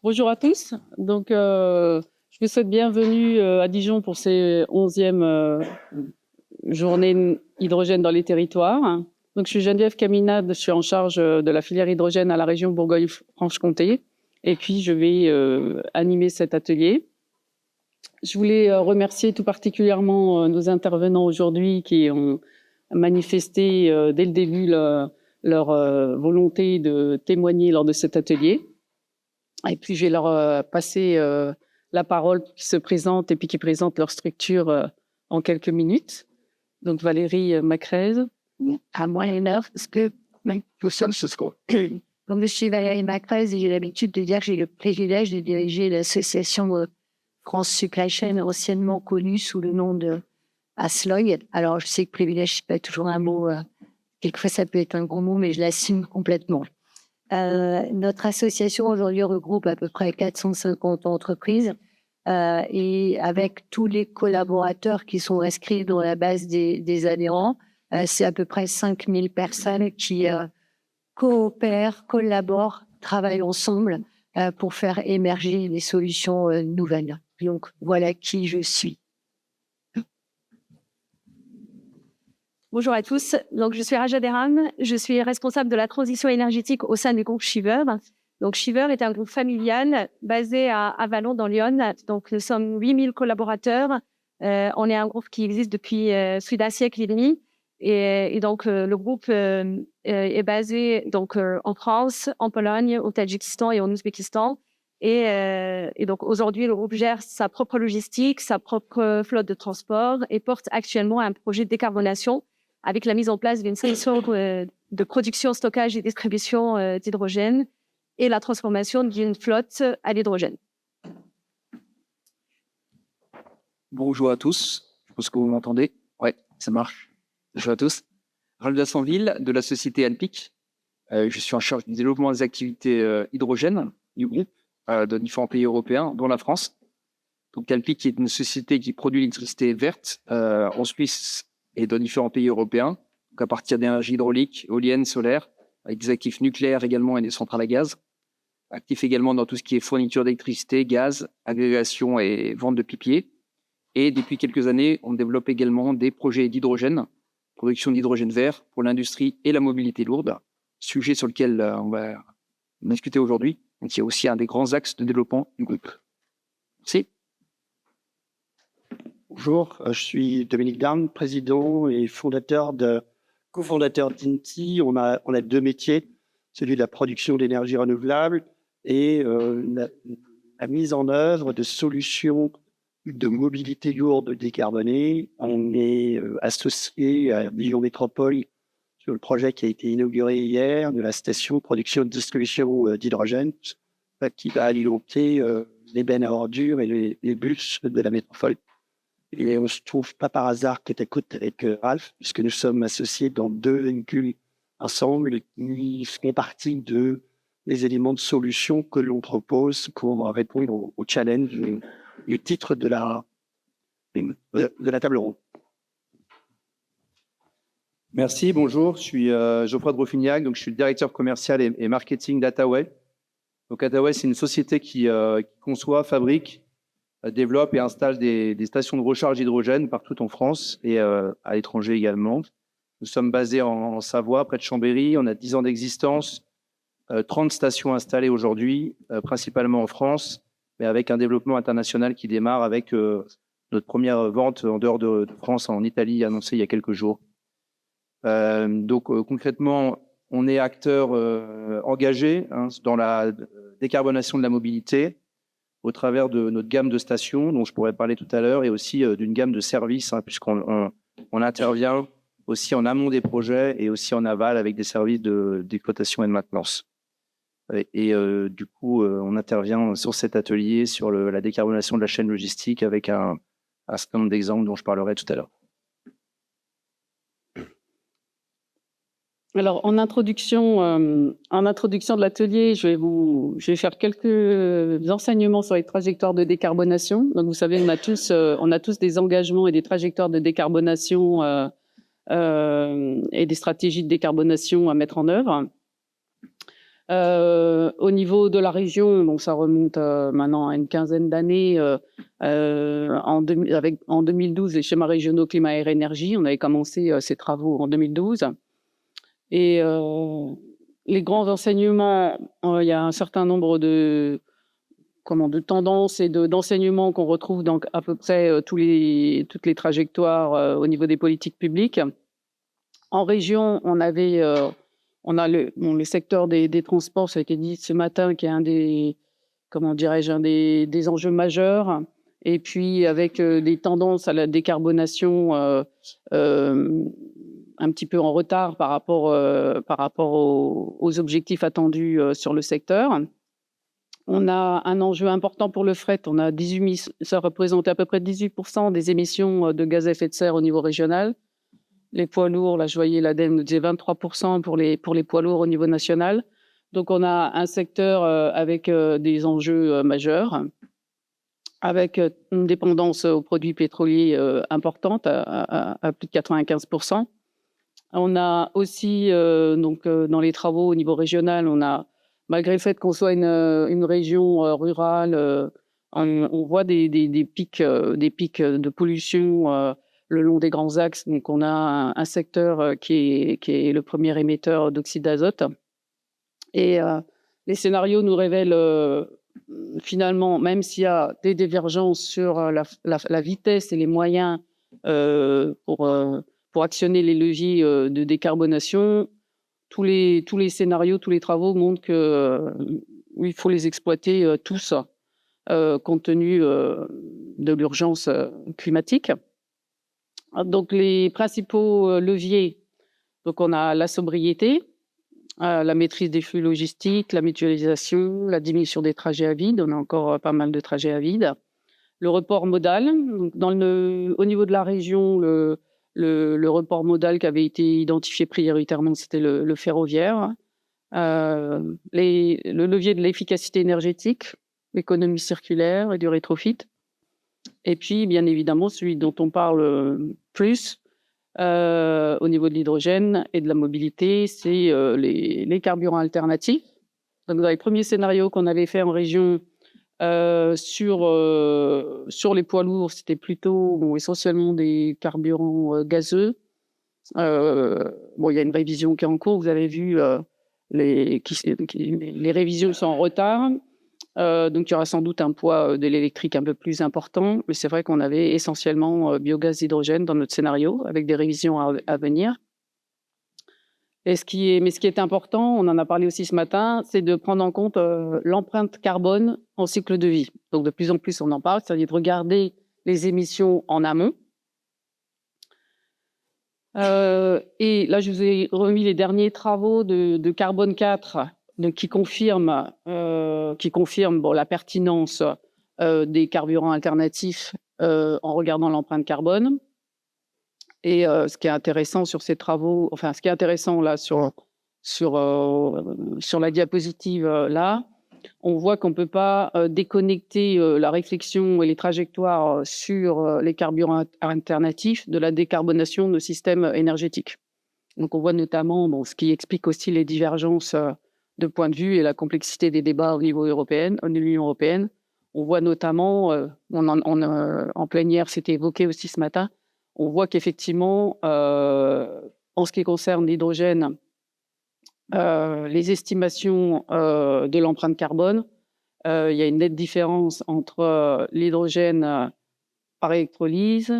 Bonjour à tous. Donc, je vous souhaite bienvenue à Dijon pour ces 11e journées hydrogène dans les territoires. Donc, je suis Geneviève Caminade, je suis en charge de la filière hydrogène à la région Bourgogne-Franche-Comté. Et puis, je vais animer cet atelier. Je voulais remercier tout particulièrement nos intervenants aujourd'hui qui ont manifesté dès le début leur volonté de témoigner lors de cet atelier. Et puis, je vais leur passer la parole pour qu'ils se présentent et puis qu'ils présentent leur structure en quelques minutes. Donc, Valérie Macrez. À moi et l'heure, parce que comme je suis Valérie Macrez et j'ai l'habitude de dire que j'ai le privilège de diriger l'association France Supply Chain, anciennement connue sous le nom de ASLOY. Alors, je sais que privilège, c'est pas toujours un mot, quelquefois ça peut être un gros mot, mais je l'assume complètement. Notre association aujourd'hui regroupe à peu près 450 entreprises et avec tous les collaborateurs qui sont inscrits dans la base des adhérents, c'est à peu près 5000 personnes qui coopèrent, collaborent, travaillent ensemble pour faire émerger des solutions nouvelles. Donc, voilà qui je suis. Bonjour à tous. Donc, je suis Raja Deram. Je suis responsable de la transition énergétique au sein du groupe Shiver. Donc, Shiver est un groupe familial basé à Avallon dans l'Yonne. Donc, nous sommes 8000 collaborateurs. On est un groupe qui existe depuis plus d'un siècle et demi. Et donc, le groupe est basé donc en France, en Pologne, au Tadjikistan et en Ouzbékistan. Et donc, aujourd'hui, le groupe gère sa propre logistique, sa propre flotte de transport et porte actuellement un projet de décarbonation avec la mise en place d'une solution de production, stockage et distribution d'hydrogène et la transformation d'une flotte à l'hydrogène. Bonjour à tous, je pense que vous m'entendez. Ouais, ça marche. Bonjour à tous. Ralph Dassenville de la société Alpic. Je suis en charge du développement des activités hydrogène du groupe de différents pays européens, dont la France. Donc Alpic est une société qui produit l'électricité verte en Suisse et dans différents pays européens, donc à partir d'énergie hydraulique, éolienne, solaire, avec des actifs nucléaires également et des centrales à gaz. Actifs également dans tout ce qui est fourniture d'électricité, gaz, agrégation et vente de pipier. Et depuis quelques années, on développe également des projets d'hydrogène, production d'hydrogène vert pour l'industrie et la mobilité lourde, sujet sur lequel on va discuter aujourd'hui, qui est aussi un des grands axes de développement du groupe. Merci. Bonjour, je suis Dominique Darme, président et cofondateur d'Inti. On a deux métiers, celui de la production d'énergie renouvelable et la mise en œuvre de solutions de mobilité lourde décarbonée. On est associé à Dijon Métropole sur le projet qui a été inauguré hier de la station de production et de distribution d'hydrogène qui va alimenter les bennes à ordures et les bus de la métropole. Et on se trouve pas par hasard que tu écoutes avec Ralph, puisque nous sommes associés dans deux véhicules ensemble qui font partie des éléments de solution que l'on propose pour répondre au challenge et au titre de la table ronde. Merci, bonjour, je suis Geoffroy de Brofignac, donc je suis le directeur commercial et marketing d'Ataway. Donc Ataway, c'est une société qui conçoit, fabrique, développe et installe des stations de recharge d'hydrogène partout en France et à l'étranger également. Nous sommes basés en Savoie, près de Chambéry. On a 10 ans d'existence, 30 stations installées aujourd'hui, principalement en France, mais avec un développement international qui démarre avec notre première vente en dehors de France, en Italie, annoncée il y a quelques jours. Donc concrètement, on est acteur engagé dans la décarbonation de la mobilité, au travers de notre gamme de stations, dont je pourrais parler tout à l'heure, et aussi d'une gamme de services, puisqu'on intervient aussi en amont des projets et aussi en aval avec des services d'exploitation et de maintenance. Et du coup, on intervient sur cet atelier sur la décarbonation de la chaîne logistique avec un certain nombre d'exemples dont je parlerai tout à l'heure. Alors, en introduction de l'atelier, je vais faire quelques enseignements sur les trajectoires de décarbonation. Donc, vous savez, on a tous des engagements et des trajectoires de décarbonation et des stratégies de décarbonation à mettre en œuvre. Au niveau de la région, donc ça remonte maintenant à une quinzaine d'années. En 2012, les schémas régionaux climat, air, énergie, on avait commencé ces travaux en 2012. Et les grands enseignements, il y a un certain nombre de tendances et d'enseignements qu'on retrouve dans à peu près toutes les trajectoires au niveau des politiques publiques. En région, on a le secteur des transports, ça a été dit ce matin, qui est un des enjeux majeurs. Et puis avec des tendances à la décarbonation un petit peu en retard par rapport aux objectifs attendus sur le secteur. On a un enjeu important pour le fret. On a ça représente à peu près 18% des émissions de gaz à effet de serre au niveau régional. Les poids lourds, là je voyais l'ADEME nous disait 23% pour les poids lourds au niveau national. Donc on a un secteur avec des enjeux majeurs, avec une dépendance aux produits pétroliers importante à plus de 95%. On a aussi dans les travaux au niveau régional, on a, malgré le fait qu'on soit une région rurale, on voit des pics de pollution le long des grands axes. Donc on a un secteur qui est le premier émetteur d'oxyde d'azote. Et les scénarios nous révèlent finalement, même s'il y a des divergences sur la vitesse et les moyens pour actionner les leviers de décarbonation, tous les scénarios, tous les travaux montrent qu'il faut les exploiter tous, compte tenu de l'urgence climatique. Donc, les principaux leviers, donc on a la sobriété, la maîtrise des flux logistiques, la mutualisation, la diminution des trajets à vide. On a encore pas mal de trajets à vide. Le report modal. Donc au niveau de la région, le report modal qui avait été identifié prioritairement, c'était le ferroviaire. Le levier de l'efficacité énergétique, l'économie circulaire et du rétrofit. Et puis, bien évidemment, celui dont on parle plus au niveau de l'hydrogène et de la mobilité, c'est les carburants alternatifs. Donc, dans les premiers scénarios qu'on avait fait en région sur les poids lourds, c'était plutôt essentiellement des carburants gazeux. Il y a une révision qui est en cours. Vous avez vu, les révisions sont en retard. Donc, il y aura sans doute un poids de l'électrique un peu plus important. Mais c'est vrai qu'on avait essentiellement biogaz, hydrogène dans notre scénario, avec des révisions à venir. Mais ce qui est important, on en a parlé aussi ce matin, c'est de prendre en compte l'empreinte carbone en cycle de vie. Donc, de plus en plus, on en parle, c'est-à-dire de regarder les émissions en amont. Et là, je vous ai remis les derniers travaux de Carbone 4 qui confirment la pertinence des carburants alternatifs en regardant l'empreinte carbone. Et ce qui est intéressant sur ces travaux, enfin, ce qui est intéressant là sur la diapositive là, on voit qu'on ne peut pas déconnecter la réflexion et les trajectoires sur les carburants alternatifs de la décarbonation de nos systèmes énergétiques. Donc, on voit notamment ce qui explique aussi les divergences de point de vue et la complexité des débats au niveau européen, de l'Union européenne. On voit notamment, en plénière, c'était évoqué aussi ce matin, on voit qu'effectivement, en ce qui concerne l'hydrogène, les estimations de l'empreinte carbone, il y a une nette différence entre l'hydrogène par électrolyse,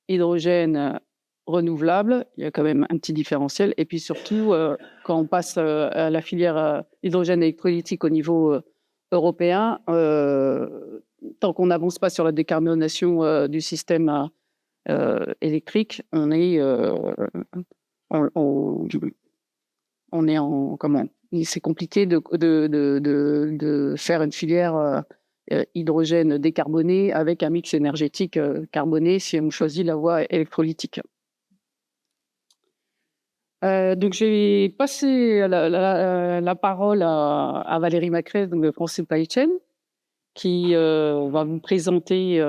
hydrogène renouvelable, il y a quand même un petit différentiel. Et puis surtout, quand on passe à la filière hydrogène électrolytique au niveau européen, tant qu'on n'avance pas sur la décarbonation du système électrique, on est en comment? C'est compliqué de faire une filière hydrogène décarbonée avec un mix énergétique carboné si on choisit la voie électrolytique. Donc, je vais passer la parole à Valérie Macresse, donc de France Supply Chain, qui va vous présenter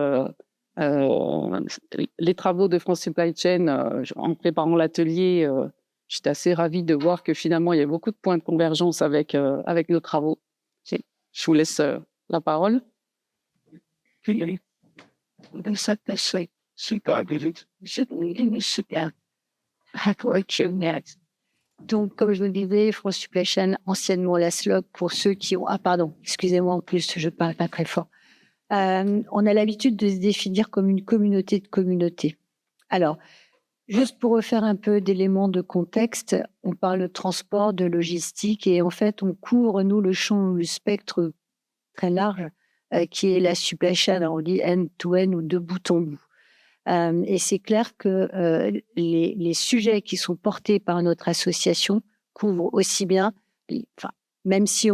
les travaux de France Supply Chain en préparant l'atelier j'étais assez ravie de voir que finalement, il y a beaucoup de points de convergence avec nos travaux. Je vous laisse la parole. Donc, comme je vous le disais, France Supply Chain, anciennement la SLOC, pour ceux qui ont... Ah, pardon, excusez-moi, en plus, je parle pas très fort. On a l'habitude de se définir comme une communauté de communautés. Alors, juste pour refaire un peu d'éléments de contexte, on parle de transport, de logistique, et en fait, on couvre, nous, le spectre très large, qui est la supply chain. Alors, on dit end-to-end ou de bout en bout. Et c'est clair que les sujets qui sont portés par notre association couvrent aussi bien, enfin, même si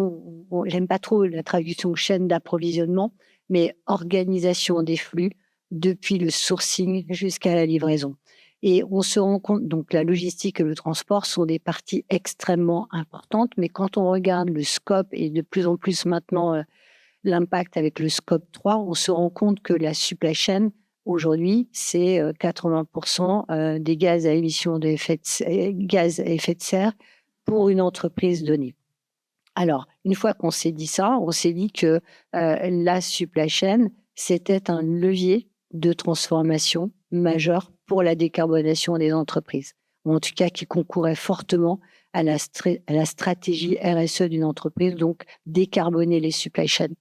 j'aime pas trop la traduction chaîne d'approvisionnement, mais organisation des flux depuis le sourcing jusqu'à la livraison. Et on se rend compte, donc la logistique et le transport sont des parties extrêmement importantes, mais quand on regarde le scope et de plus en plus maintenant l'impact avec le scope 3, on se rend compte que la supply chain, aujourd'hui, c'est 80% des gaz à gaz à effet de serre pour une entreprise donnée. Alors, une fois qu'on s'est dit ça, on s'est dit que la supply chain, c'était un levier de transformation majeur pour la décarbonation des entreprises, ou en tout cas qui concourait fortement à la stratégie RSE d'une entreprise, donc décarboner les supply chains.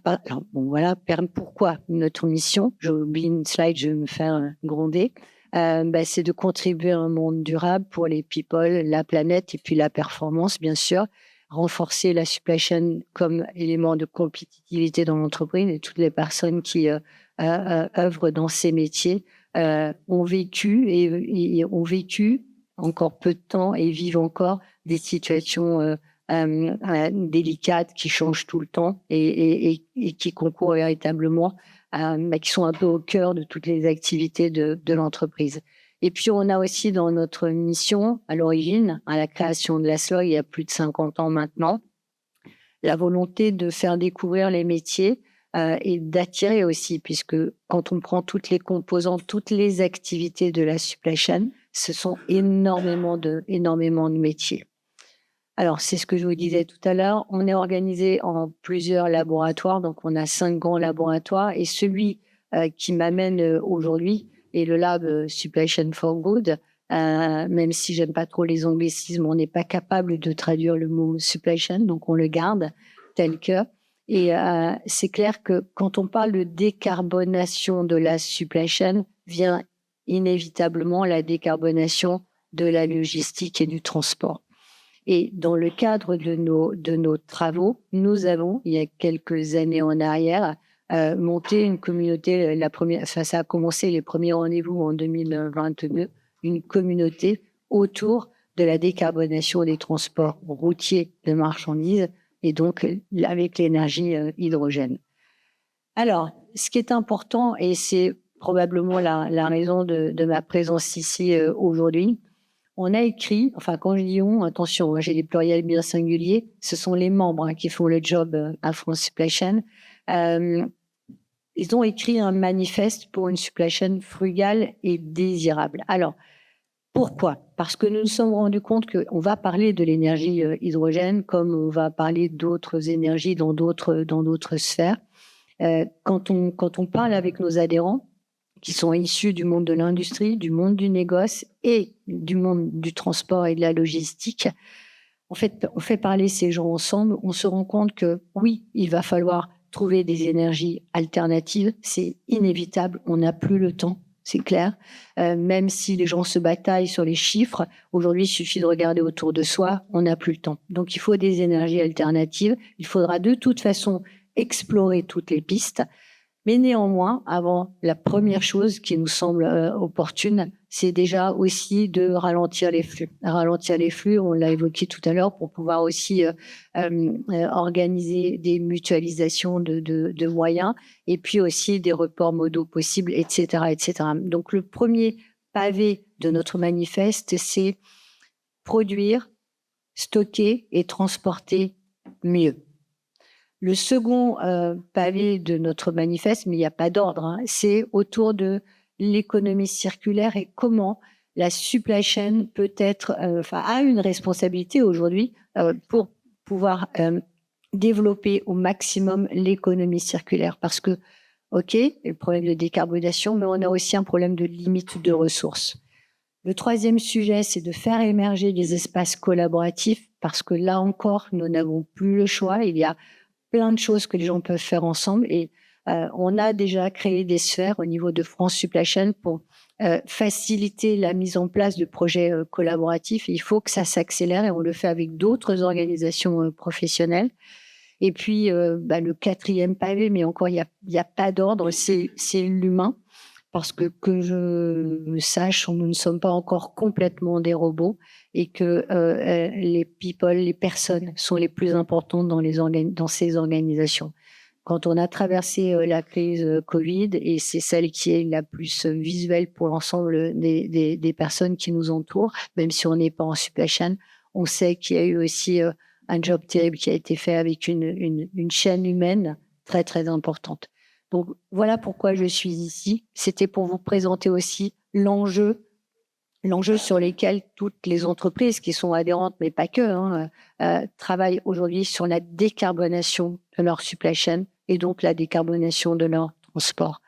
Alors, bon, voilà, pourquoi notre mission, j'ai oublié une slide, je vais me faire gronder, c'est de contribuer à un monde durable pour les people, la planète et puis la performance, bien sûr, renforcer la supply chain comme élément de compétitivité dans l'entreprise, et toutes les personnes qui œuvrent dans ces métiers ont vécu encore peu de temps et vivent encore des situations délicates qui changent tout le temps et qui concourent véritablement, qui sont un peu au cœur de toutes les activités de l'entreprise. Et puis, on a aussi dans notre mission, à l'origine, à la création de la SLOG, il y a plus de 50 ans maintenant, la volonté de faire découvrir les métiers et d'attirer aussi, puisque quand on prend toutes les composantes, toutes les activités de la supply chain, ce sont énormément de métiers. Alors, c'est ce que je vous disais tout à l'heure. On est organisé en plusieurs laboratoires, donc on a 5 grands laboratoires, et celui qui m'amène aujourd'hui est le lab Supply Chain for Good. Même si j'aime pas trop les anglicismes, on n'est pas capable de traduire le mot supply chain, donc on le garde tel que. Et c'est clair que quand on parle de décarbonation de la supply chain, vient inévitablement la décarbonation de la logistique et du transport. Et dans le cadre de nos travaux, nous avons, il y a quelques années en arrière, monté une communauté. Ça a commencé les premiers rendez-vous en 2022, une communauté autour de la décarbonation des transports routiers de marchandises et donc avec l'énergie hydrogène. Alors, ce qui est important, et c'est probablement la raison de ma présence ici aujourd'hui, on a écrit, enfin quand je dis on, attention, j'ai des pluriels bien singuliers, ce sont les membres qui font le job à France Supply Chain. Ils ont écrit un manifeste pour une supply chain frugale et désirable. Alors, pourquoi ? Parce que nous nous sommes rendus compte qu'on va parler de l'énergie hydrogène comme on va parler d'autres énergies dans d'autres sphères. Quand on parle avec nos adhérents, qui sont issus du monde de l'industrie, du monde du négoce et du monde du transport et de la logistique, en fait, on fait parler ces gens ensemble, on se rend compte que oui, il va falloir trouver des énergies alternatives, c'est inévitable, on n'a plus le temps, c'est clair. Même si les gens se bataillent sur les chiffres, aujourd'hui, il suffit de regarder autour de soi, on n'a plus le temps. Donc, il faut des énergies alternatives, il faudra de toute façon explorer toutes les pistes. Mais néanmoins, avant, la première chose qui nous semble opportune, c'est déjà aussi de ralentir les flux. Ralentir les flux, on l'a évoqué tout à l'heure, pour pouvoir aussi organiser des mutualisations de moyens et puis aussi des reports modaux possibles, etc., etc. Donc, le premier pavé de notre manifeste, c'est produire, stocker et transporter mieux. Le second pavé de notre manifeste, mais il n'y a pas d'ordre, c'est autour de l'économie circulaire et comment la supply chain a une responsabilité aujourd'hui pour pouvoir développer au maximum l'économie circulaire. Parce que, OK, le problème de décarbonation, mais on a aussi un problème de limite de ressources. Le troisième sujet, c'est de faire émerger des espaces collaboratifs, parce que là encore, nous n'avons plus le choix. Il y a plein de choses que les gens peuvent faire ensemble, et on a déjà créé des sphères au niveau de France Supply Chain pour faciliter la mise en place de projets collaboratifs. Il faut que ça s'accélère, et on le fait avec d'autres organisations professionnelles. Et puis, le quatrième pavé, mais encore, il y a pas d'ordre, c'est l'humain. Parce que je sache, nous ne sommes pas encore complètement des robots, et que les personnes sont les plus importantes dans ces organisations. Quand on a traversé la crise Covid, et c'est celle qui est la plus visuelle pour l'ensemble des personnes qui nous entourent, même si on n'est pas en supply chain, on sait qu'il y a eu aussi un job terrible qui a été fait avec une chaîne humaine très, très importante. Donc, voilà pourquoi je suis ici. C'était pour vous présenter aussi l'enjeu sur lequel toutes les entreprises qui sont adhérentes, mais pas que, travaillent aujourd'hui sur la décarbonation de leur supply chain, et donc la décarbonation de leur transport.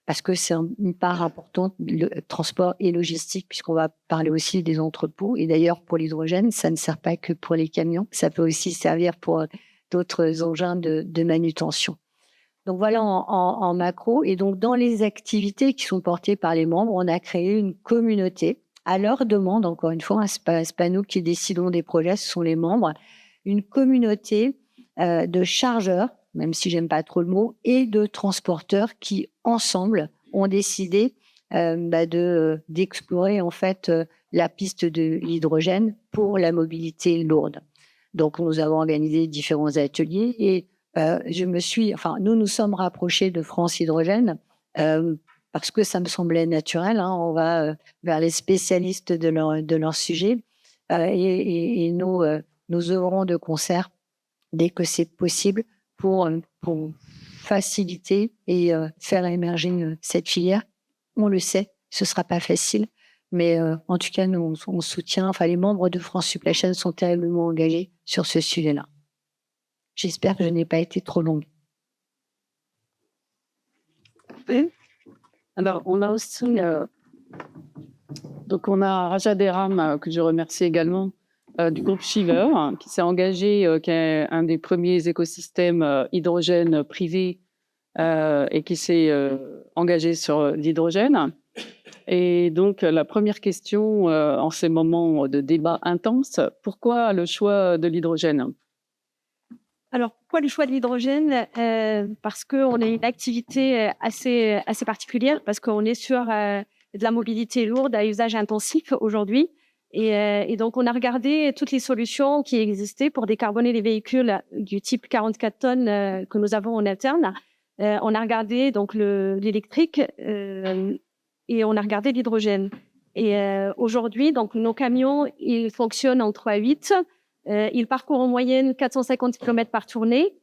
Parce que c'est une part importante, le transport et logistique, puisqu'on va parler aussi des entrepôts. Et d'ailleurs, pour l'hydrogène, ça ne sert pas que pour les camions, ça peut aussi servir pour d'autres engins de manutention. Donc voilà en macro. Et donc dans les activités qui sont portées par les membres, on a créé une communauté à leur demande, encore une fois, ce n'est pas nous qui décidons des projets, ce sont les membres, une communauté de chargeurs, même si j'aime pas trop le mot, et de transporteurs qui, ensemble, ont décidé d'explorer en fait la piste de l'hydrogène pour la mobilité lourde. Donc nous avons organisé différents ateliers, et nous nous sommes rapprochés de France Hydrogène parce que ça me semblait naturel. On va vers les spécialistes de leur sujet, et nous œuvrons de concert dès que c'est possible pour faciliter et faire émerger cette filière. On le sait, ce sera pas facile, mais en tout cas, nous on soutient. Les membres de France Supply Chain sont terriblement engagés sur ce sujet-là. J'espère que je n'ai pas été trop longue. Alors, on a aussi on a Raja Deram, que je remercie également, du groupe Shiver, qui s'est engagé, qui est un des premiers écosystèmes hydrogène privés, et qui s'est engagé sur l'hydrogène. Et donc, la première question en ces moments de débat intense, pourquoi le choix de l'hydrogène ? Alors, pourquoi le choix de l'hydrogène ? Parce qu'on a une activité assez particulière, parce qu'on est sur de la mobilité lourde à usage intensif aujourd'hui. Et donc, on a regardé toutes les solutions qui existaient pour décarboner les véhicules du type 44 tonnes que nous avons en interne. On a regardé donc l'électrique et on a regardé l'hydrogène. Et aujourd'hui, donc nos camions, ils fonctionnent en 3/8. Ils parcourent en moyenne 450 km par tournée.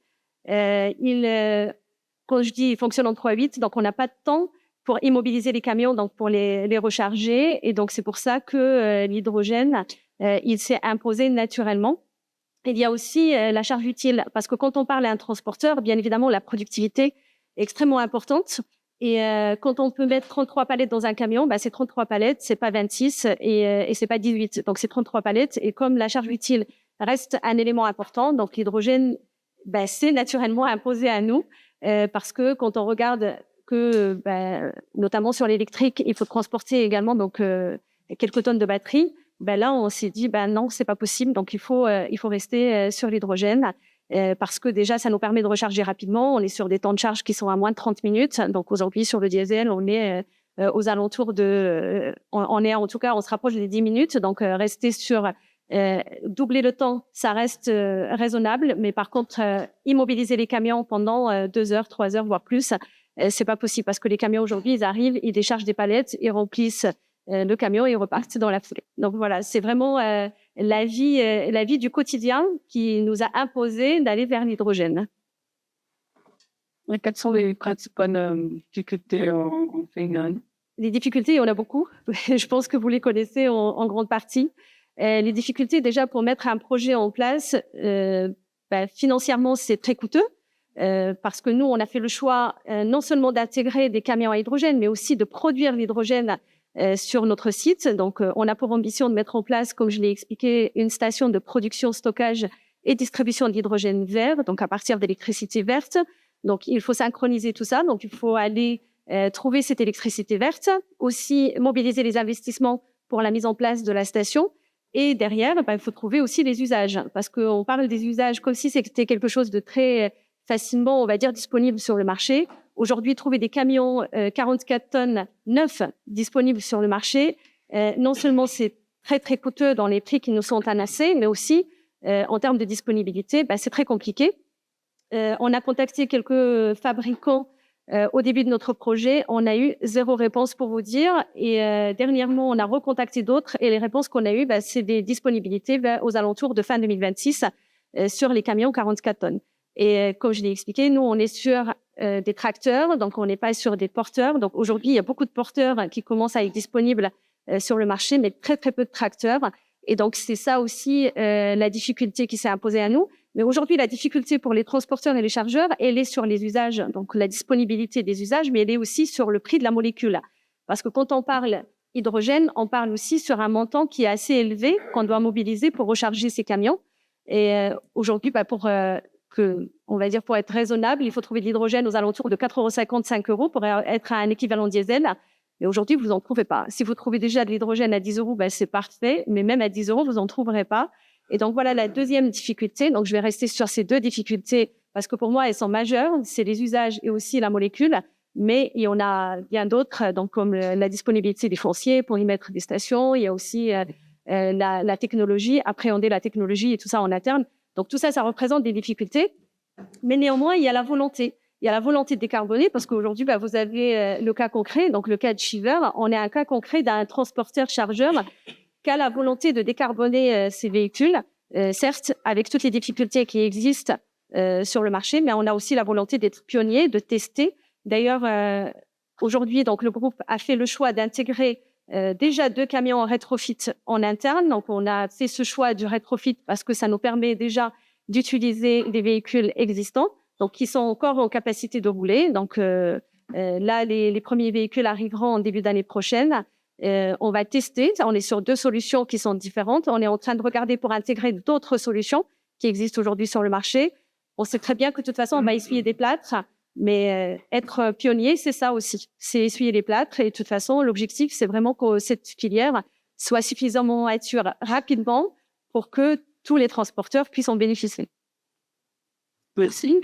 Quand je dis ils fonctionnent en 3/8, donc on n'a pas de temps pour immobiliser les camions, donc pour les recharger. Et donc c'est pour ça que l'hydrogène, il s'est imposé naturellement. Il y a aussi la charge utile, parce que quand on parle à un transporteur, bien évidemment, la productivité est extrêmement importante. Et quand on peut mettre 33 palettes dans un camion, c'est 33 palettes, c'est pas 26 et c'est pas 18. Donc c'est 33 palettes. Et comme la charge utile reste un élément important, donc l'hydrogène, c'est naturellement imposé à nous, parce que quand on regarde que, notamment sur l'électrique, il faut transporter également donc quelques tonnes de batterie. Là, on s'est dit, non, c'est pas possible. Donc il faut rester sur l'hydrogène. Parce que déjà, ça nous permet de recharger rapidement. On est sur des temps de charge qui sont à moins de 30 minutes. Donc aujourd'hui, sur le diesel, on est aux alentours de... on se rapproche des 10 minutes. Donc rester sur... doubler le temps, ça reste raisonnable. Mais par contre, immobiliser les camions pendant 2 heures, 3 heures, voire plus, c'est pas possible. Parce que les camions aujourd'hui, ils arrivent, ils déchargent des palettes, ils remplissent le camion et ils repartent dans la foulée. Donc voilà, c'est vraiment... la vie du quotidien qui nous a imposé d'aller vers l'hydrogène. Et quelles sont les principales difficultés en fait les difficultés, il y en a beaucoup. Je pense que vous les connaissez en grande partie. Les difficultés, déjà, pour mettre un projet en place, financièrement, c'est très coûteux. Parce que nous, on a fait le choix non seulement d'intégrer des camions à hydrogène, mais aussi de produire l'hydrogène sur notre site. Donc, on a pour ambition de mettre en place, comme je l'ai expliqué, une station de production, stockage et distribution de l'hydrogène vert, donc à partir d'électricité verte. Donc, il faut synchroniser tout ça. Donc, il faut aller trouver cette électricité verte, aussi mobiliser les investissements pour la mise en place de la station. Et derrière, il faut trouver aussi les usages, parce qu'on parle des usages comme si c'était quelque chose de très facilement, on va dire, disponible sur le marché. Aujourd'hui, trouver des camions 44 tonnes neufs disponibles sur le marché, non seulement c'est très, très coûteux dans les prix qui nous sont annoncés, mais aussi en termes de disponibilité, c'est très compliqué. On a contacté quelques fabricants au début de notre projet. On a eu 0 réponse pour vous dire. Et dernièrement, on a recontacté d'autres. Et les réponses qu'on a eues, c'est des disponibilités aux alentours de fin 2026 sur les camions 44 tonnes. Et comme je l'ai expliqué, nous, on est sur des tracteurs, donc on n'est pas sur des porteurs. Donc aujourd'hui, il y a beaucoup de porteurs qui commencent à être disponibles sur le marché, mais très, très peu de tracteurs. Et donc, c'est ça aussi la difficulté qui s'est imposée à nous. Mais aujourd'hui, la difficulté pour les transporteurs et les chargeurs, elle est sur les usages, donc la disponibilité des usages, mais elle est aussi sur le prix de la molécule. Parce que quand on parle hydrogène, on parle aussi sur un montant qui est assez élevé qu'on doit mobiliser pour recharger ces camions. Et aujourd'hui, on va dire pour être raisonnable, il faut trouver de l'hydrogène aux alentours de 4,50 €, 5 € pour être un équivalent diesel. Mais aujourd'hui, vous n'en trouvez pas. Si vous trouvez déjà de l'hydrogène à 10 €, c'est parfait. Mais même à 10 €, vous n'en trouverez pas. Et donc, voilà la deuxième difficulté. Donc, je vais rester sur ces 2 difficultés parce que pour moi, elles sont majeures. C'est les usages et aussi la molécule. Mais il y en a bien d'autres, donc comme la disponibilité des fonciers pour y mettre des stations. Il y a aussi la technologie, appréhender la technologie et tout ça en interne. Donc, tout ça, ça représente des difficultés. Mais néanmoins, il y a la volonté. Il y a la volonté de décarboner parce qu'aujourd'hui, vous avez le cas concret, donc le cas de Shiver. On est un cas concret d'un transporteur-chargeur qui a la volonté de décarboner ses véhicules, certes, avec toutes les difficultés qui existent sur le marché, mais on a aussi la volonté d'être pionnier, de tester. D'ailleurs, aujourd'hui, donc, le groupe a fait le choix d'intégrer déjà 2 camions en rétrofit en interne. Donc, on a fait ce choix du rétrofit parce que ça nous permet déjà d'utiliser des véhicules existants, donc qui sont encore en capacité de rouler. Donc là, les premiers véhicules arriveront en début d'année prochaine. On va tester. On est sur 2 solutions qui sont différentes. On est en train de regarder pour intégrer d'autres solutions qui existent aujourd'hui sur le marché. On sait très bien que de toute façon, on va essuyer des plâtres, mais être pionnier, c'est ça aussi. C'est essuyer les plâtres. Et de toute façon, l'objectif, c'est vraiment que cette filière soit suffisamment mature rapidement pour que tous les transporteurs puissent en bénéficier. Merci.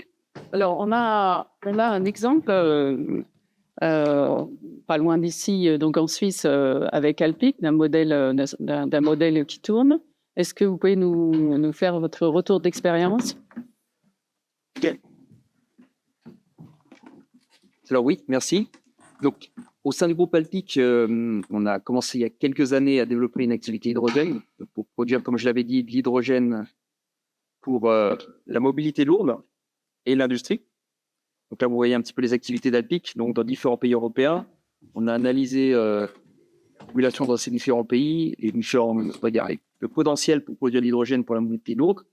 Alors, on a un exemple pas loin d'ici, donc en Suisse, avec Alpic, d'un modèle qui tourne. Est-ce que vous pouvez nous faire votre retour d'expérience? Alors oui, merci. Donc, au sein du groupe Alpic, on a commencé il y a quelques années à développer une activité hydrogène pour produire, comme je l'avais dit, de l'hydrogène pour la mobilité lourde et l'industrie. Donc là, vous voyez un petit peu les activités d'Alpic. Donc, dans différents pays européens, on a analysé la population dans ces différents pays et le potentiel pour produire de l'hydrogène pour la mobilité lourde.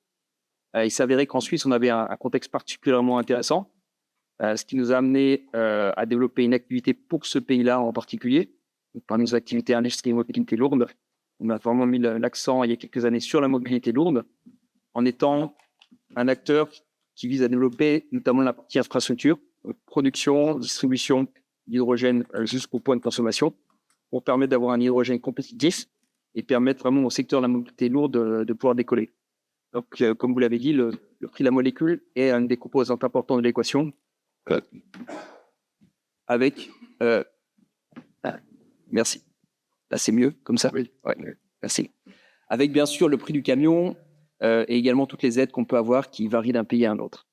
Il s'avérait qu'en Suisse, on avait un contexte particulièrement intéressant, ce qui nous a amené à développer une activité pour ce pays-là en particulier. Donc, parmi nos activités industrie et mobilité lourde, on a vraiment mis l'accent il y a quelques années sur la mobilité lourde, en étant un acteur qui vise à développer notamment la partie infrastructure, production, distribution d'hydrogène jusqu'au point de consommation, pour permettre d'avoir un hydrogène compétitif et permettre vraiment au secteur de la mobilité lourde de pouvoir décoller. Donc, comme vous l'avez dit, le prix de la molécule est une des composantes importantes de l'équation. Avec... merci. Là, c'est mieux, comme ça? Oui. Ouais, merci. Avec, bien sûr, le prix du camion et également toutes les aides qu'on peut avoir qui varient d'un pays à un autre.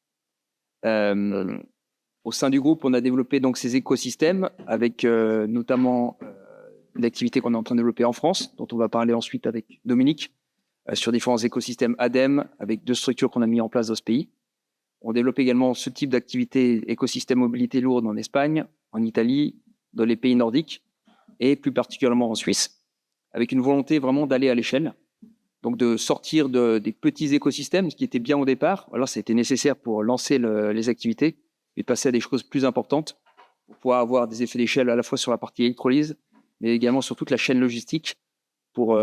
Au sein du groupe, on a développé donc ces écosystèmes avec notamment l'activité qu'on est en train de développer en France, dont on va parler ensuite avec Dominique, sur différents écosystèmes ADEME, avec 2 structures qu'on a mis en place dans ce pays. On développe également ce type d'activité écosystème mobilité lourde en Espagne, en Italie, dans les pays nordiques. et plus particulièrement en Suisse, avec une volonté vraiment d'aller à l'échelle, donc de sortir des petits écosystèmes, ce qui était bien au départ. Alors, c'était nécessaire pour lancer les activités et de passer à des choses plus importantes pour pouvoir avoir des effets d'échelle à la fois sur la partie électrolyse, mais également sur toute la chaîne logistique pour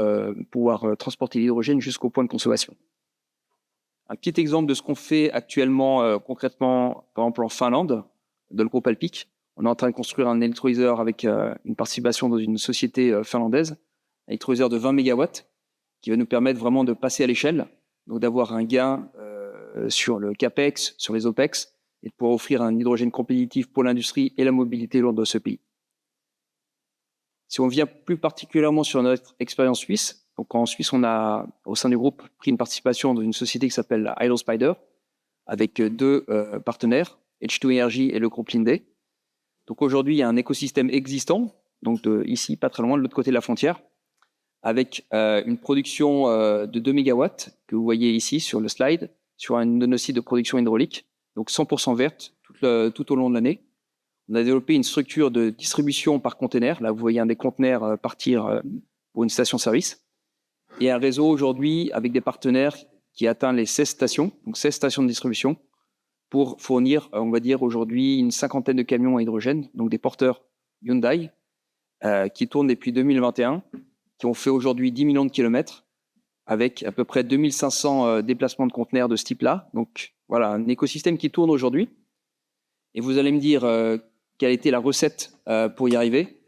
pouvoir transporter l'hydrogène jusqu'au point de consommation. Un petit exemple de ce qu'on fait actuellement concrètement, par exemple en Finlande, de le groupe Alpiq. On est en train de construire un électrolyseur avec une participation dans une société finlandaise, un électrolyseur de 20 MW, qui va nous permettre vraiment de passer à l'échelle, donc d'avoir un gain sur le CAPEX, sur les OPEX, et de pouvoir offrir un hydrogène compétitif pour l'industrie et la mobilité lourde de ce pays. Si on vient plus particulièrement sur notre expérience suisse, donc en Suisse, on a, au sein du groupe, pris une participation dans une société qui s'appelle Idle Spider, avec deux partenaires, H2 Energy et le groupe Linde. Donc aujourd'hui, il y a un écosystème existant, donc ici, pas très loin, de l'autre côté de la frontière, avec une production de 2 MW, que vous voyez ici sur le slide, sur un de nos sites de production hydraulique, donc 100% verte tout au long de l'année. On a développé une structure de distribution par container. Là, vous voyez un des conteneurs partir pour une station-service. Et un réseau aujourd'hui avec des partenaires qui atteint les 16 stations, donc 16 stations de distribution, pour fournir, on va dire aujourd'hui, une cinquantaine de camions à hydrogène, donc des porteurs Hyundai, qui tournent depuis 2021, qui ont fait aujourd'hui 10 millions de kilomètres, avec à peu près 2500 déplacements de conteneurs de ce type-là. Donc voilà, un écosystème qui tourne aujourd'hui. Et vous allez me dire quelle était la recette pour y arriver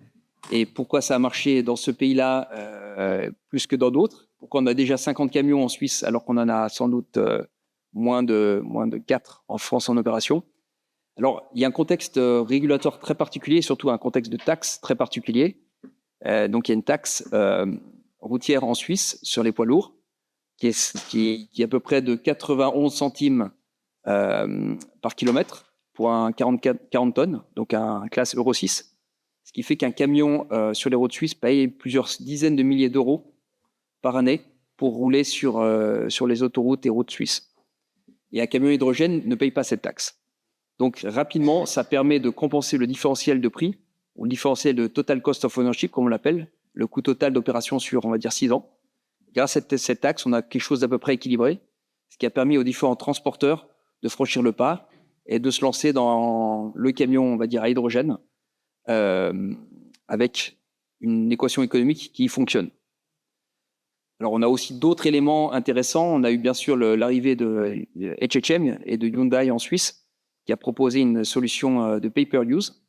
et pourquoi ça a marché dans ce pays-là plus que dans d'autres. Pourquoi on a déjà 50 camions en Suisse alors qu'on en a sans doute moins de 4 en France en opération. Alors, il y a un contexte régulatoire très particulier, surtout un contexte de taxe très particulier. Donc, il y a une taxe routière en Suisse sur les poids lourds qui est à peu près de 91 centimes par kilomètre pour un 40 tonnes, donc un classe Euro 6. Ce qui fait qu'un camion sur les routes suisses paye plusieurs dizaines de milliers d'euros par année pour rouler sur les autoroutes et routes suisses. Et un camion hydrogène ne paye pas cette taxe. Donc rapidement, ça permet de compenser le différentiel de prix, ou le différentiel de total cost of ownership, comme on l'appelle, le coût total d'opération sur, on va dire, 6 ans. Grâce à cette taxe, on a quelque chose d'à peu près équilibré, ce qui a permis aux différents transporteurs de franchir le pas et de se lancer dans le camion, on va dire, à hydrogène, avec une équation économique qui fonctionne. Alors, on a aussi d'autres éléments intéressants. On a eu bien sûr l'arrivée de HHM et de Hyundai en Suisse, qui a proposé une solution de pay-per-use.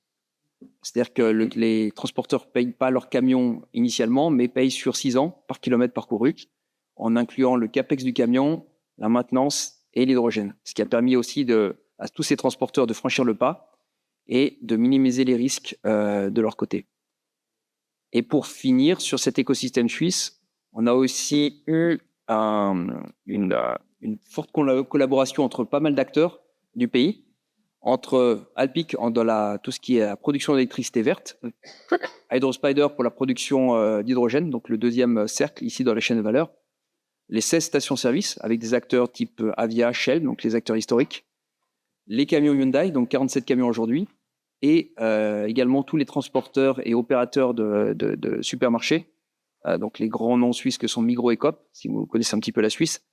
C'est-à-dire que les transporteurs ne payent pas leur camion initialement, mais payent sur 6 ans par kilomètre parcouru, en incluant le CAPEX du camion, la maintenance et l'hydrogène. Ce qui a permis aussi à tous ces transporteurs de franchir le pas et de minimiser les risques de leur côté. Et pour finir, sur cet écosystème suisse, on a aussi eu une forte collaboration entre pas mal d'acteurs du pays, entre Alpiq dans tout ce qui est la production d'électricité verte, Hydro Spider pour la production d'hydrogène, donc le deuxième cercle ici dans la chaîne de valeur, les 16 stations-service avec des acteurs type Avia, Shell, donc les acteurs historiques, les camions Hyundai, donc 47 camions aujourd'hui, et également tous les transporteurs et opérateurs de supermarchés, donc les grands noms suisses que sont Migros et Coop, si vous connaissez un petit peu la Suisse.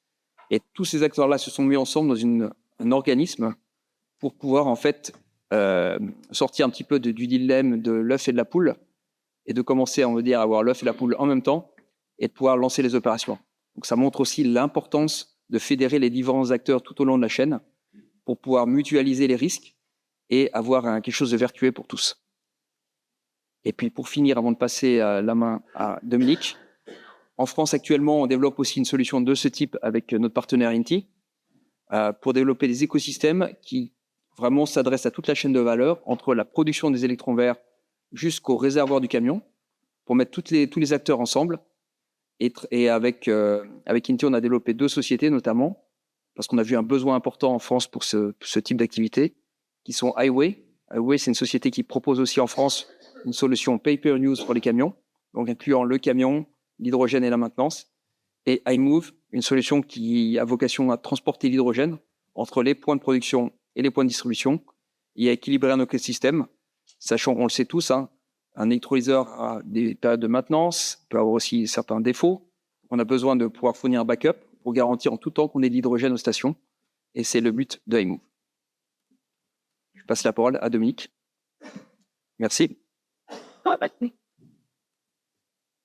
Et tous ces acteurs-là se sont mis ensemble dans un organisme pour pouvoir en fait sortir un petit peu du dilemme de l'œuf et de la poule et de commencer, on va dire, à avoir l'œuf et la poule en même temps et de pouvoir lancer les opérations. Donc ça montre aussi l'importance de fédérer les différents acteurs tout au long de la chaîne pour pouvoir mutualiser les risques et avoir quelque chose de vertueux pour tous. Et puis pour finir, avant de passer la main à Dominique, en France actuellement, on développe aussi une solution de ce type avec notre partenaire Inti pour développer des écosystèmes qui vraiment s'adressent à toute la chaîne de valeur entre la production des électrons verts jusqu'au réservoir du camion pour mettre tous les acteurs ensemble. Et avec Inti, on a développé 2 sociétés notamment parce qu'on a vu un besoin important en France pour ce type d'activité qui sont Highway. Highway, c'est une société qui propose aussi en France une solution pay-per-use pour les camions, donc incluant le camion, l'hydrogène et la maintenance, et iMove, une solution qui a vocation à transporter l'hydrogène entre les points de production et les points de distribution et à équilibrer un écosystème, sachant qu'on le sait tous, Un électrolyseur a des périodes de maintenance, peut avoir aussi certains défauts. On a besoin de pouvoir fournir un backup pour garantir en tout temps qu'on ait de l'hydrogène aux stations. Et c'est le but de iMove. Je passe la parole à Dominique. Merci.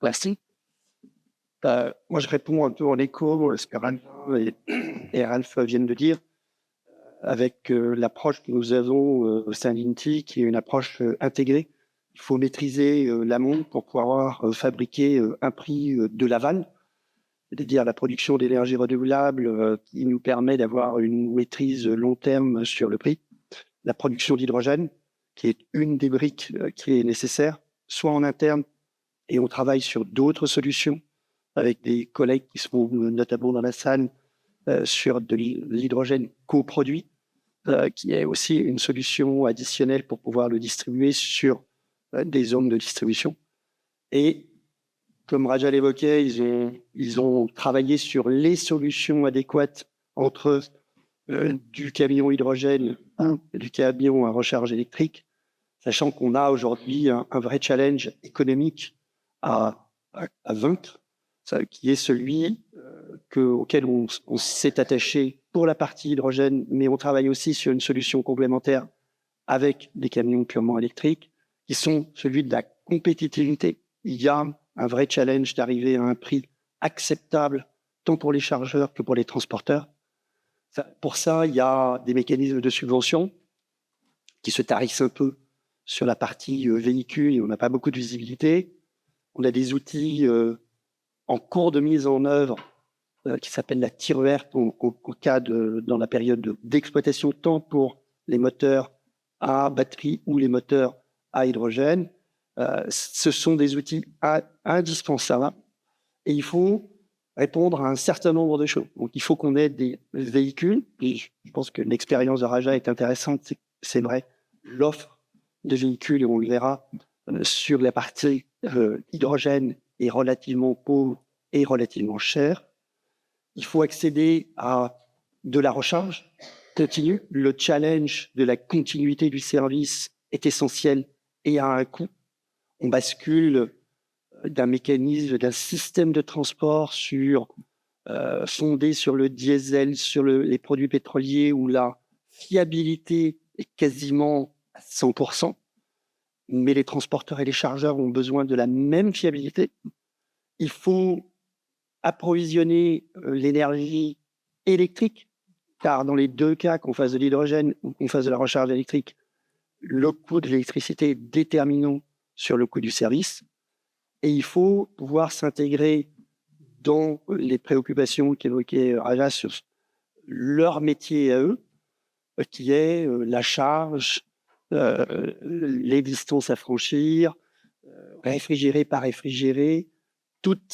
Merci. Moi, je réponds un peu en écho à ce que Ralph et Ralph viennent de dire, avec l'approche que nous avons au sein d'Inti, qui est une approche intégrée. Il faut maîtriser l'amont pour pouvoir fabriquer un prix de l'aval, c'est-à-dire la production d'énergie renouvelable qui nous permet d'avoir une maîtrise long terme sur le prix. La production d'hydrogène, qui est une des briques qui est nécessaire, soit en interne, et on travaille sur d'autres solutions avec des collègues qui seront notamment dans la salle sur de l'hydrogène coproduit, qui est aussi une solution additionnelle pour pouvoir le distribuer sur des zones de distribution. Et comme Raja l'évoquait, ils ont travaillé sur les solutions adéquates entre du camion hydrogène et du camion à recharge électrique, sachant qu'on a aujourd'hui un vrai challenge économique à vaincre, qui est celui auquel on s'est attaché pour la partie hydrogène, mais on travaille aussi sur une solution complémentaire avec des camions purement électriques, qui sont celui de la compétitivité. Il y a un vrai challenge d'arriver à un prix acceptable, tant pour les chargeurs que pour les transporteurs. Pour ça, il y a des mécanismes de subvention qui se tarissent un peu sur la partie véhicule et on n'a pas beaucoup de visibilité. On a des outils en cours de mise en œuvre qui s'appellent la tire verte au cas dans la période d'exploitation, tant pour les moteurs à batterie ou les moteurs à hydrogène. Ce sont des outils indispensables et il faut répondre à un certain nombre de choses. Donc, il faut qu'on ait des véhicules, et je pense que l'expérience de Raja est intéressante, c'est vrai, l'offre de véhicules, et on le verra sur la partie hydrogène, est relativement pauvre et relativement cher. Il faut accéder à de la recharge continue. Le challenge de la continuité du service est essentiel et a un coût. On bascule d'un mécanisme, d'un système de transport fondé sur le diesel, sur les produits pétroliers, où la fiabilité est quasiment à 100%, mais les transporteurs et les chargeurs ont besoin de la même fiabilité. Il faut approvisionner l'énergie électrique, car dans les deux cas, qu'on fasse de l'hydrogène ou qu'on fasse de la recharge électrique, le coût de l'électricité est déterminant sur le coût du service. Et il faut pouvoir s'intégrer dans les préoccupations qu'évoquait Raja sur leur métier à eux, qui est la charge, les distances à franchir, réfrigéré par réfrigéré, toutes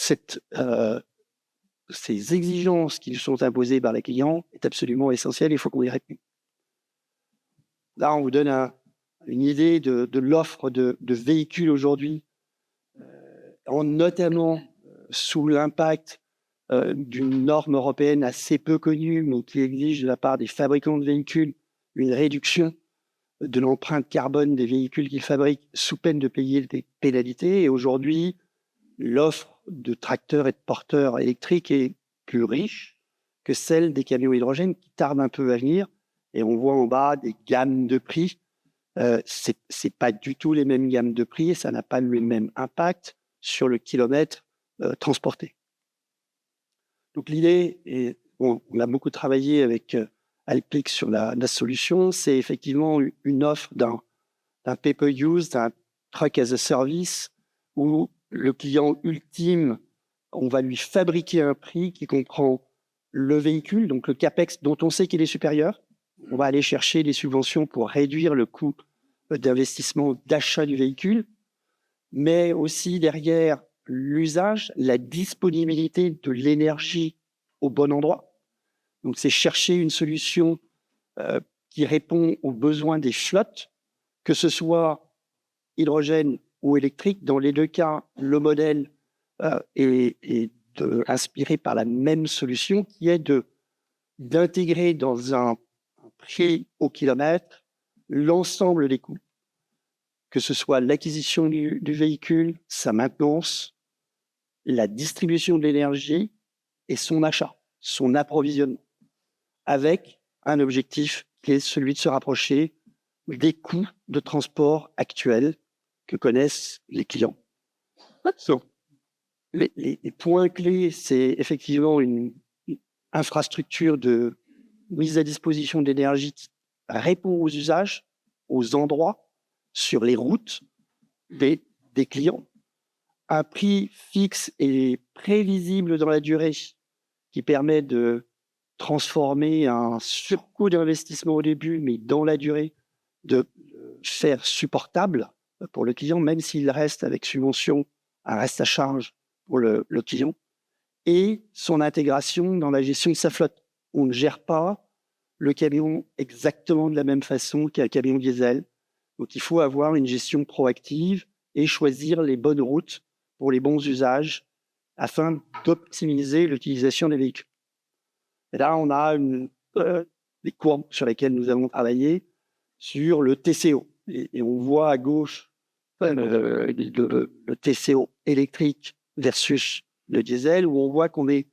ces exigences qui nous sont imposées par les clients est absolument essentielle, il faut qu'on y réponde. Là, on vous donne une idée de l'offre de véhicules aujourd'hui, notamment sous l'impact d'une norme européenne assez peu connue, mais qui exige de la part des fabricants de véhicules une réduction de l'empreinte carbone des véhicules qu'ils fabriquent sous peine de payer des pénalités. Et aujourd'hui, l'offre de tracteurs et de porteurs électriques est plus riche que celle des camions hydrogène qui tardent un peu à venir. Et on voit en bas des gammes de prix. C'est pas du tout les mêmes gammes de prix et ça n'a pas le même impact sur le kilomètre transporté. Donc l'idée, et on a beaucoup travaillé avec Alpiq sur la solution, c'est effectivement une offre d'un pay-per-use, d'un truck as a service, où le client ultime, on va lui fabriquer un prix qui comprend le véhicule, donc le CAPEX dont on sait qu'il est supérieur. On va aller chercher des subventions pour réduire le coût d'investissement d'achat du véhicule, mais aussi derrière l'usage, la disponibilité de l'énergie au bon endroit. Donc, c'est chercher une solution qui répond aux besoins des flottes, que ce soit hydrogène ou électrique. Dans les deux cas, le modèle est inspiré par la même solution, qui est d'intégrer dans un prix au kilomètre l'ensemble des coûts, que ce soit l'acquisition du véhicule, sa maintenance, la distribution de l'énergie et son achat, son approvisionnement, avec un objectif qui est celui de se rapprocher des coûts de transport actuels que connaissent les clients. Les points clés, c'est effectivement une infrastructure de mise à disposition d'énergie qui répond aux usages, aux endroits, sur les routes des clients. Un prix fixe et prévisible dans la durée qui permet de transformer un surcoût d'investissement au début, mais dans la durée, de faire supportable pour le client, même s'il reste avec subvention, un reste à charge pour le client, et son intégration dans la gestion de sa flotte. On ne gère pas le camion exactement de la même façon qu'un camion diesel. Donc, il faut avoir une gestion proactive et choisir les bonnes routes pour les bons usages afin d'optimiser l'utilisation des véhicules. Et là, on a des courbes sur lesquelles nous avons travaillé sur le TCO. Et on voit à gauche le TCO électrique versus le diesel, où on voit qu'on n'est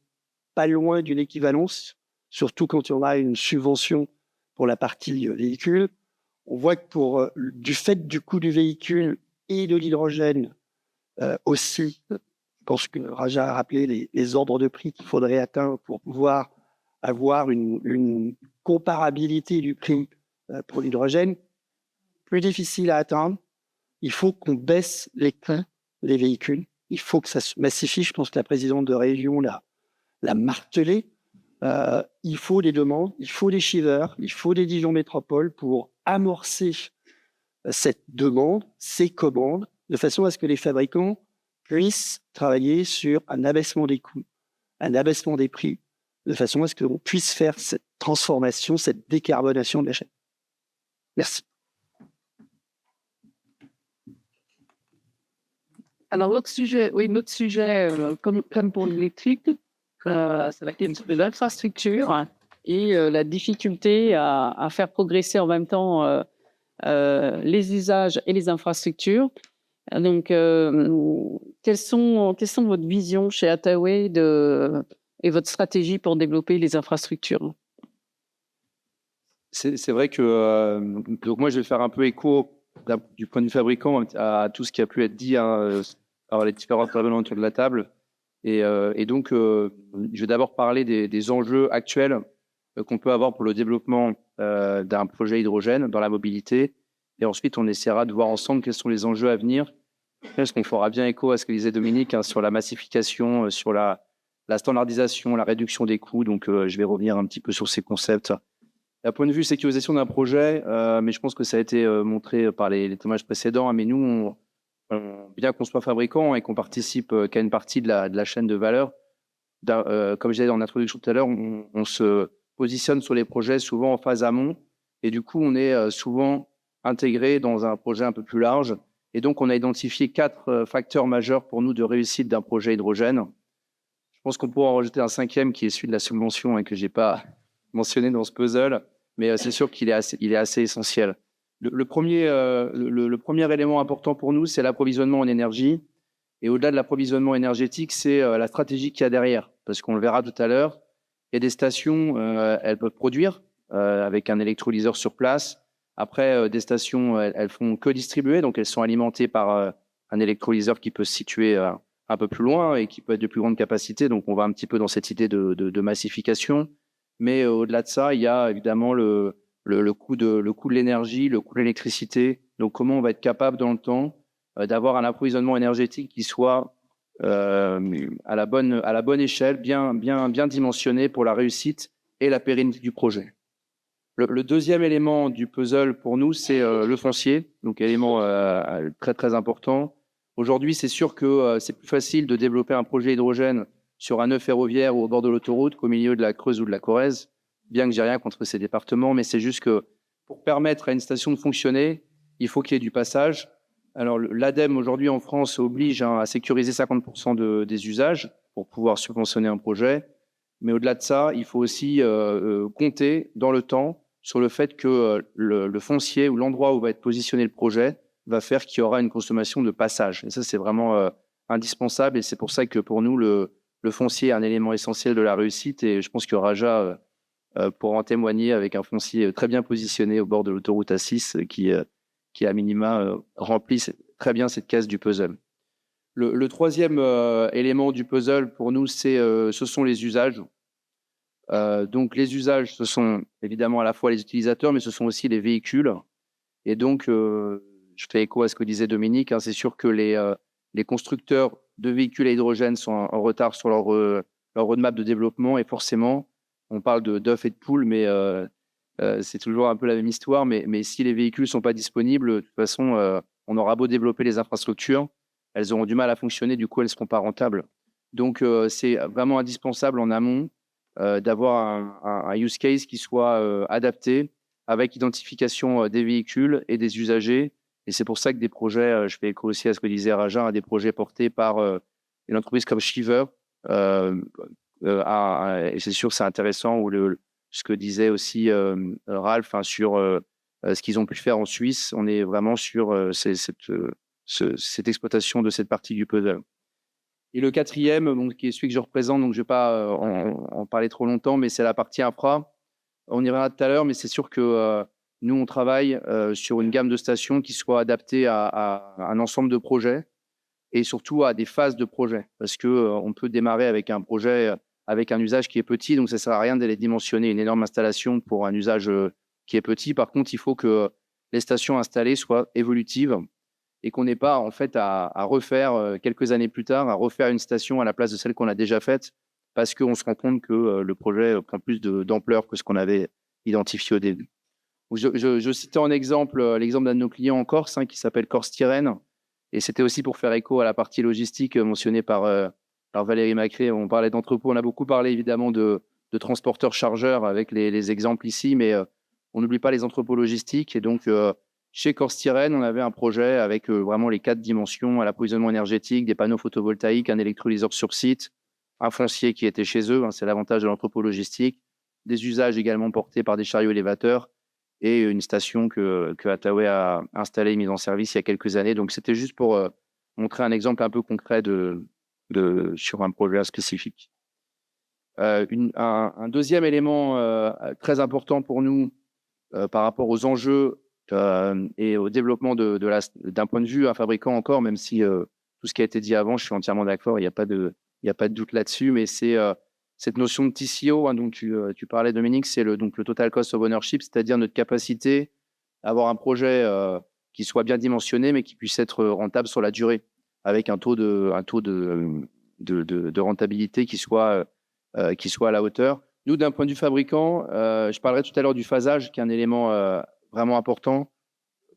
pas loin d'une équivalence, surtout quand on a une subvention pour la partie véhicule. On voit que du fait du coût du véhicule et de l'hydrogène aussi, je pense que Raja a rappelé les ordres de prix qu'il faudrait atteindre pour pouvoir avoir une comparabilité du prix pour l'hydrogène, plus difficile à atteindre. Il faut qu'on baisse les coûts des véhicules. Il faut que ça se massifie. Je pense que la présidente de région l'a martelé. Il faut des demandes, il faut des shivers, il faut des Dijon Métropole pour amorcer cette demande, ces commandes, de façon à ce que les fabricants puissent travailler sur un abaissement des coûts, un abaissement des prix, de façon à ce qu'on puisse faire cette transformation, cette décarbonation de la chaîne. Merci. Alors, l'autre sujet, comme pour l'électrique, ça va être l'infrastructure et la difficulté à faire progresser en même temps les usages et les infrastructures. Donc, quelles sont votre vision chez Attaway et votre stratégie pour développer les infrastructures? C'est vrai que donc moi, je vais faire un peu écho du point de vue fabricant à tout ce qui a pu être dit par les différents intervenants autour de la table. Et donc, je vais d'abord parler des enjeux actuels qu'on peut avoir pour le développement d'un projet hydrogène dans la mobilité. Et ensuite, on essaiera de voir ensemble quels sont les enjeux à venir. Parce qu'on fera bien écho à ce que disait Dominique sur la massification, sur la standardisation, la réduction des coûts. Donc, je vais revenir un petit peu sur ces concepts. D'un point de vue sécurisation d'un projet, mais je pense que ça a été montré par les témoignages précédents, mais nous, bien qu'on soit fabricant et qu'on participe qu'à une partie de la chaîne de valeur, comme je disais en introduction tout à l'heure, on se positionne sur les projets souvent en phase amont, et du coup, on est souvent intégré dans un projet un peu plus large. Et donc, on a identifié 4 facteurs majeurs pour nous de réussite d'un projet hydrogène. Je pense qu'on pourra en rajouter un 5e qui est celui de la subvention et que je n'ai pas mentionné dans ce puzzle, mais c'est sûr qu'il est assez essentiel. Le premier élément important pour nous, c'est l'approvisionnement en énergie. Et au-delà de l'approvisionnement énergétique, c'est la stratégie qu'il y a derrière. Parce qu'on le verra tout à l'heure, il y a des stations, elles peuvent produire avec un électrolyseur sur place. Après, des stations, elles font que distribuer, donc elles sont alimentées par un électrolyseur qui peut se situer un peu plus loin et qui peut être de plus grande capacité. Donc, on va un petit peu dans cette idée de massification. Mais au-delà de ça, il y a évidemment le coût de l'énergie, le coût de l'électricité. Donc, comment on va être capable dans le temps d'avoir un approvisionnement énergétique qui soit à la bonne échelle, bien dimensionné pour la réussite et la pérennité du projet. Le deuxième élément du puzzle pour nous, c'est le foncier, donc élément très très important. Aujourd'hui, c'est sûr que c'est plus facile de développer un projet hydrogène sur un nœud ferroviaire ou au bord de l'autoroute qu'au milieu de la Creuse ou de la Corrèze, bien que j'ai rien contre ces départements, mais c'est juste que pour permettre à une station de fonctionner, il faut qu'il y ait du passage. Alors l'ADEME aujourd'hui en France oblige à sécuriser 50% des usages pour pouvoir subventionner un projet, mais au-delà de ça, il faut aussi compter dans le temps sur le fait que le foncier ou l'endroit où va être positionné le projet va faire qu'il y aura une consommation de passage. Et ça, c'est vraiment indispensable. Et c'est pour ça que pour nous, le foncier est un élément essentiel de la réussite. Et je pense que Raja pour en témoigner avec un foncier très bien positionné au bord de l'autoroute A6 qui à minima, remplit très bien cette case du puzzle. Le troisième élément du puzzle pour nous, ce sont les usages. Donc les usages, ce sont évidemment à la fois les utilisateurs, mais ce sont aussi les véhicules. Et donc, je fais écho à ce que disait Dominique, hein, c'est sûr que les constructeurs de véhicules à hydrogène sont en retard sur leur roadmap de développement, et forcément, on parle d'œufs et de poules, mais c'est toujours un peu la même histoire. Mais si les véhicules ne sont pas disponibles, de toute façon, on aura beau développer les infrastructures, elles auront du mal à fonctionner, du coup, elles ne seront pas rentables. Donc, c'est vraiment indispensable en amont d'avoir un use case qui soit adapté avec identification des véhicules et des usagers. Et c'est pour ça que des projets, je fais écho aussi à ce que disait Raja, à des projets portés par une entreprise comme Shiver. Et c'est sûr que c'est intéressant, ou ce que disait aussi Ralph, hein, sur ce qu'ils ont pu faire en Suisse. On est vraiment sur cette exploitation de cette partie du puzzle. Et le quatrième, donc, qui est celui que je représente, donc je ne vais pas en parler trop longtemps, mais c'est la partie infra. On y reviendra tout à l'heure, mais c'est sûr que nous, on travaille sur une gamme de stations qui soit adaptée à un ensemble de projets et surtout à des phases de projets. Parce qu'on peut démarrer avec un projet avec un usage qui est petit, donc ça ne sert à rien d'aller dimensionner une énorme installation pour un usage qui est petit. Par contre, il faut que les stations installées soient évolutives et qu'on n'ait pas en fait à refaire quelques années plus tard, à refaire une station à la place de celle qu'on a déjà faite, parce qu'on se rend compte que le projet prend plus d'ampleur que ce qu'on avait identifié au début. Je citais en exemple l'exemple d'un de nos clients en Corse, hein, qui s'appelle Corse Tyrène, et c'était aussi pour faire écho à la partie logistique mentionnée par Valérie Macré. On parlait d'entrepôts, on a beaucoup parlé évidemment de transporteurs-chargeurs avec les exemples ici, mais on n'oublie pas les entrepôts logistiques. Et donc, chez Corse Tyrène, on avait un projet avec vraiment les 4 dimensions, à l'approvisionnement énergétique, des panneaux photovoltaïques, un électrolyseur sur site, un foncier qui était chez eux, hein, c'est l'avantage de l'entrepôt logistique, des usages également portés par des chariots élévateurs et une station que Attaway a installée et mise en service il y a quelques années. Donc, c'était juste pour montrer un exemple un peu concret sur un projet spécifique. Un deuxième élément très important pour nous par rapport aux enjeux et au développement d'un point de vue un fabricant encore, même si tout ce qui a été dit avant, je suis entièrement d'accord, il n'y a pas de doute là-dessus, mais c'est cette notion de TCO, hein, dont tu parlais, Dominique, c'est le Total Cost of Ownership, c'est-à-dire notre capacité à avoir un projet qui soit bien dimensionné, mais qui puisse être rentable sur la durée, avec un taux de rentabilité qui soit à la hauteur. Nous, d'un point de vue fabricant, je parlerai tout à l'heure du phasage, qui est un élément vraiment important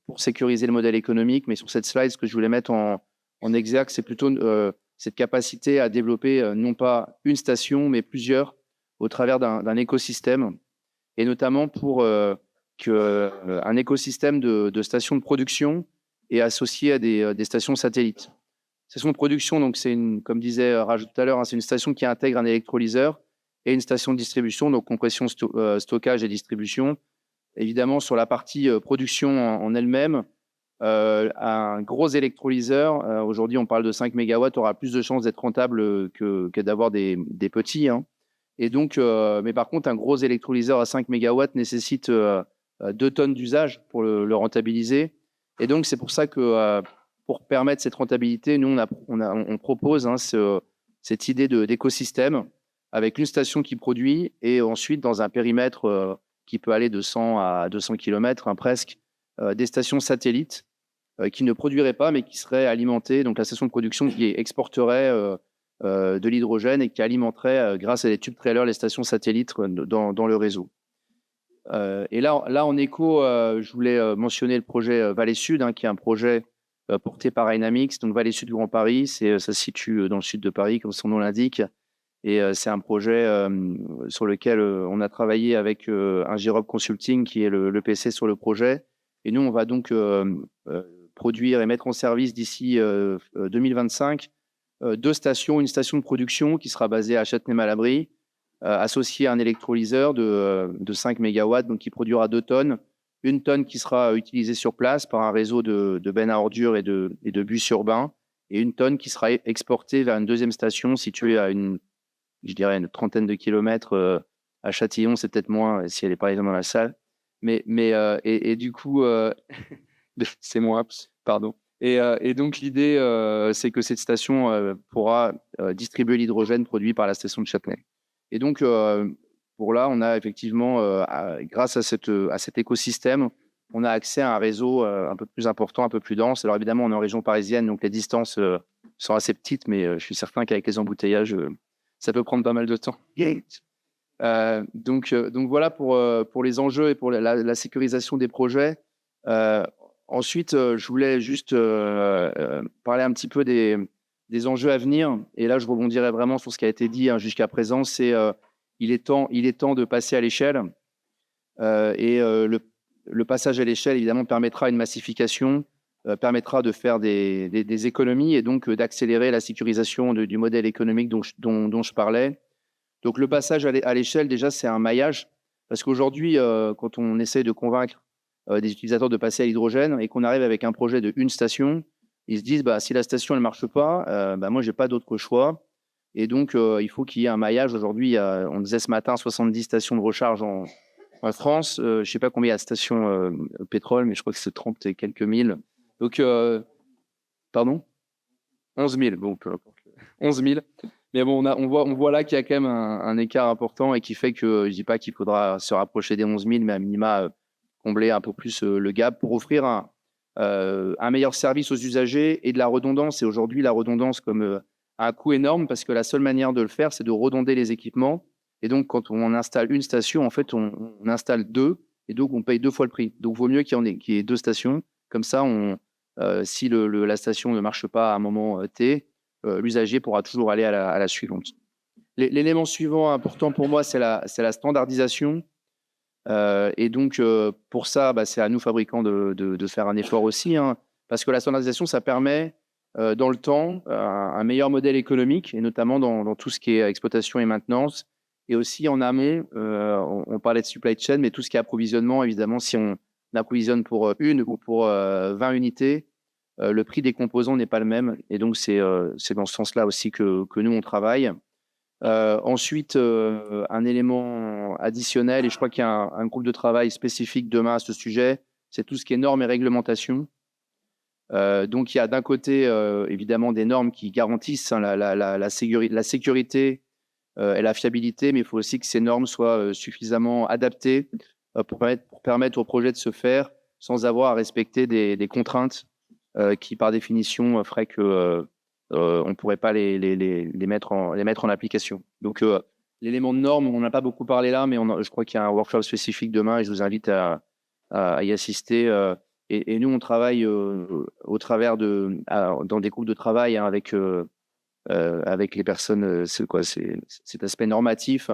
pour sécuriser le modèle économique. Mais sur cette slide, ce que je voulais mettre en exergue, c'est plutôt cette capacité à développer non pas une station, mais plusieurs au travers d'un écosystème, et notamment pour qu'un écosystème de stations de production est associé à des stations satellites. Station de production, donc comme disait Raj tout à l'heure, hein, c'est une station qui intègre un électrolyseur et une station de distribution, donc compression, stockage et distribution. Évidemment, sur la partie production en elle-même, un gros électrolyseur, aujourd'hui on parle de 5 MW, aura plus de chances d'être rentable que d'avoir des petits. Hein. Et donc, mais par contre, un gros électrolyseur à 5 MW nécessite 2 tonnes d'usage pour le rentabiliser. Et donc, c'est pour ça que pour permettre cette rentabilité, nous, on propose cette idée d'écosystème avec une station qui produit et ensuite, dans un périmètre qui peut aller de 100 à 200 km, hein, presque, des stations satellites qui ne produiraient pas, mais qui seraient alimentées. Donc, la station de production qui exporterait de l'hydrogène et qui alimenterait, grâce à des tubes trailers, les stations satellites dans le réseau. Et là, en écho, je voulais mentionner le projet Vallée Sud, hein, qui est un projet porté par Dynamics. Donc, Vallée Sud Grand Paris, ça se situe dans le sud de Paris, comme son nom l'indique. Et c'est un projet sur lequel on a travaillé avec un Girob Consulting, qui est le PC sur le projet. Et nous, on va donc produire et mettre en service d'ici 2025 2 stations, une station de production qui sera basée à Châtenay-Malabry, associée à un électrolyseur de 5 MW, donc qui produira 2 tonnes, 1 tonne qui sera utilisée sur place par un réseau de bennes à ordures et de bus urbains, et 1 tonne qui sera exportée vers une deuxième station située à je dirais, une trentaine de kilomètres à Châtillon. C'est peut-être moins si elle est par exemple dans la salle. Et du coup, c'est moi, pardon. Et donc, l'idée, c'est que cette station pourra distribuer l'hydrogène produit par la station de Châtenay. Et donc, pour là, on a effectivement, grâce à cet écosystème, on a accès à un réseau un peu plus important, un peu plus dense. Alors évidemment, on est en région parisienne, donc les distances sont assez petites, mais je suis certain qu'avec les embouteillages, ça peut prendre pas mal de temps. Donc voilà pour les enjeux et pour la sécurisation des projets. Ensuite, je voulais juste parler un petit peu des enjeux à venir. Et là, je rebondirai vraiment sur ce qui a été dit jusqu'à présent. C'est il est temps de passer à l'échelle. Le passage à l'échelle, évidemment, permettra une massification, permettra de faire des économies et donc d'accélérer la sécurisation du modèle économique dont je parlais. Donc, le passage à l'échelle, déjà, c'est un maillage. Parce qu'aujourd'hui, quand on essaie de convaincre des utilisateurs de passer à l'hydrogène et qu'on arrive avec un projet de 1 station, ils se disent si la station ne marche pas, moi, je n'ai pas d'autre choix. Et donc, il faut qu'il y ait un maillage. Aujourd'hui, on disait ce matin 70 stations de recharge en France. Je ne sais pas combien il y a de stations pétrole, mais je crois que c'est 30 et quelques mille. Donc, pardon 11 000. Bon, peu importe. 11 000. Mais bon, on voit là qu'il y a quand même un écart important et qui fait que je ne dis pas qu'il faudra se rapprocher des 11 000, mais à minima combler un peu plus le gap pour offrir un meilleur service aux usagers et de la redondance. Et aujourd'hui, la redondance a un coût énorme parce que la seule manière de le faire, c'est de redonder les équipements. Et donc, quand on installe 1 station, en fait, on installe 2 et donc on paye 2 fois le prix. Donc, il vaut mieux qu'il y ait 2 stations. Comme ça, si la station ne marche pas à un moment T, l'usager pourra toujours aller à la suivante. L'élément suivant important pour moi, c'est la standardisation. Et donc, pour ça, c'est à nous, fabricants, de faire un effort aussi, parce que la standardisation, ça permet, dans le temps, un meilleur modèle économique, et notamment dans tout ce qui est exploitation et maintenance. Et aussi en amont, on parlait de supply chain, mais tout ce qui est approvisionnement, évidemment, si on approvisionne pour 1 ou pour 20 unités, le prix des composants n'est pas le même. Et donc, c'est dans ce sens-là aussi que nous, on travaille. Ensuite, un élément additionnel, et je crois qu'il y a un groupe de travail spécifique demain à ce sujet, c'est tout ce qui est normes et réglementations. Donc, il y a d'un côté, évidemment, des normes qui garantissent la sécurité et la fiabilité, mais il faut aussi que ces normes soient suffisamment adaptées pour permettre au projet de se faire sans avoir à respecter des contraintes qui, par définition, feraient que on ne pourrait pas les mettre en application. Donc, l'élément de norme, on n'a pas beaucoup parlé là, mais je crois qu'il y a un workshop spécifique demain et je vous invite à y assister. Et nous, on travaille au travers dans des groupes de travail avec les personnes, cet aspect normatif,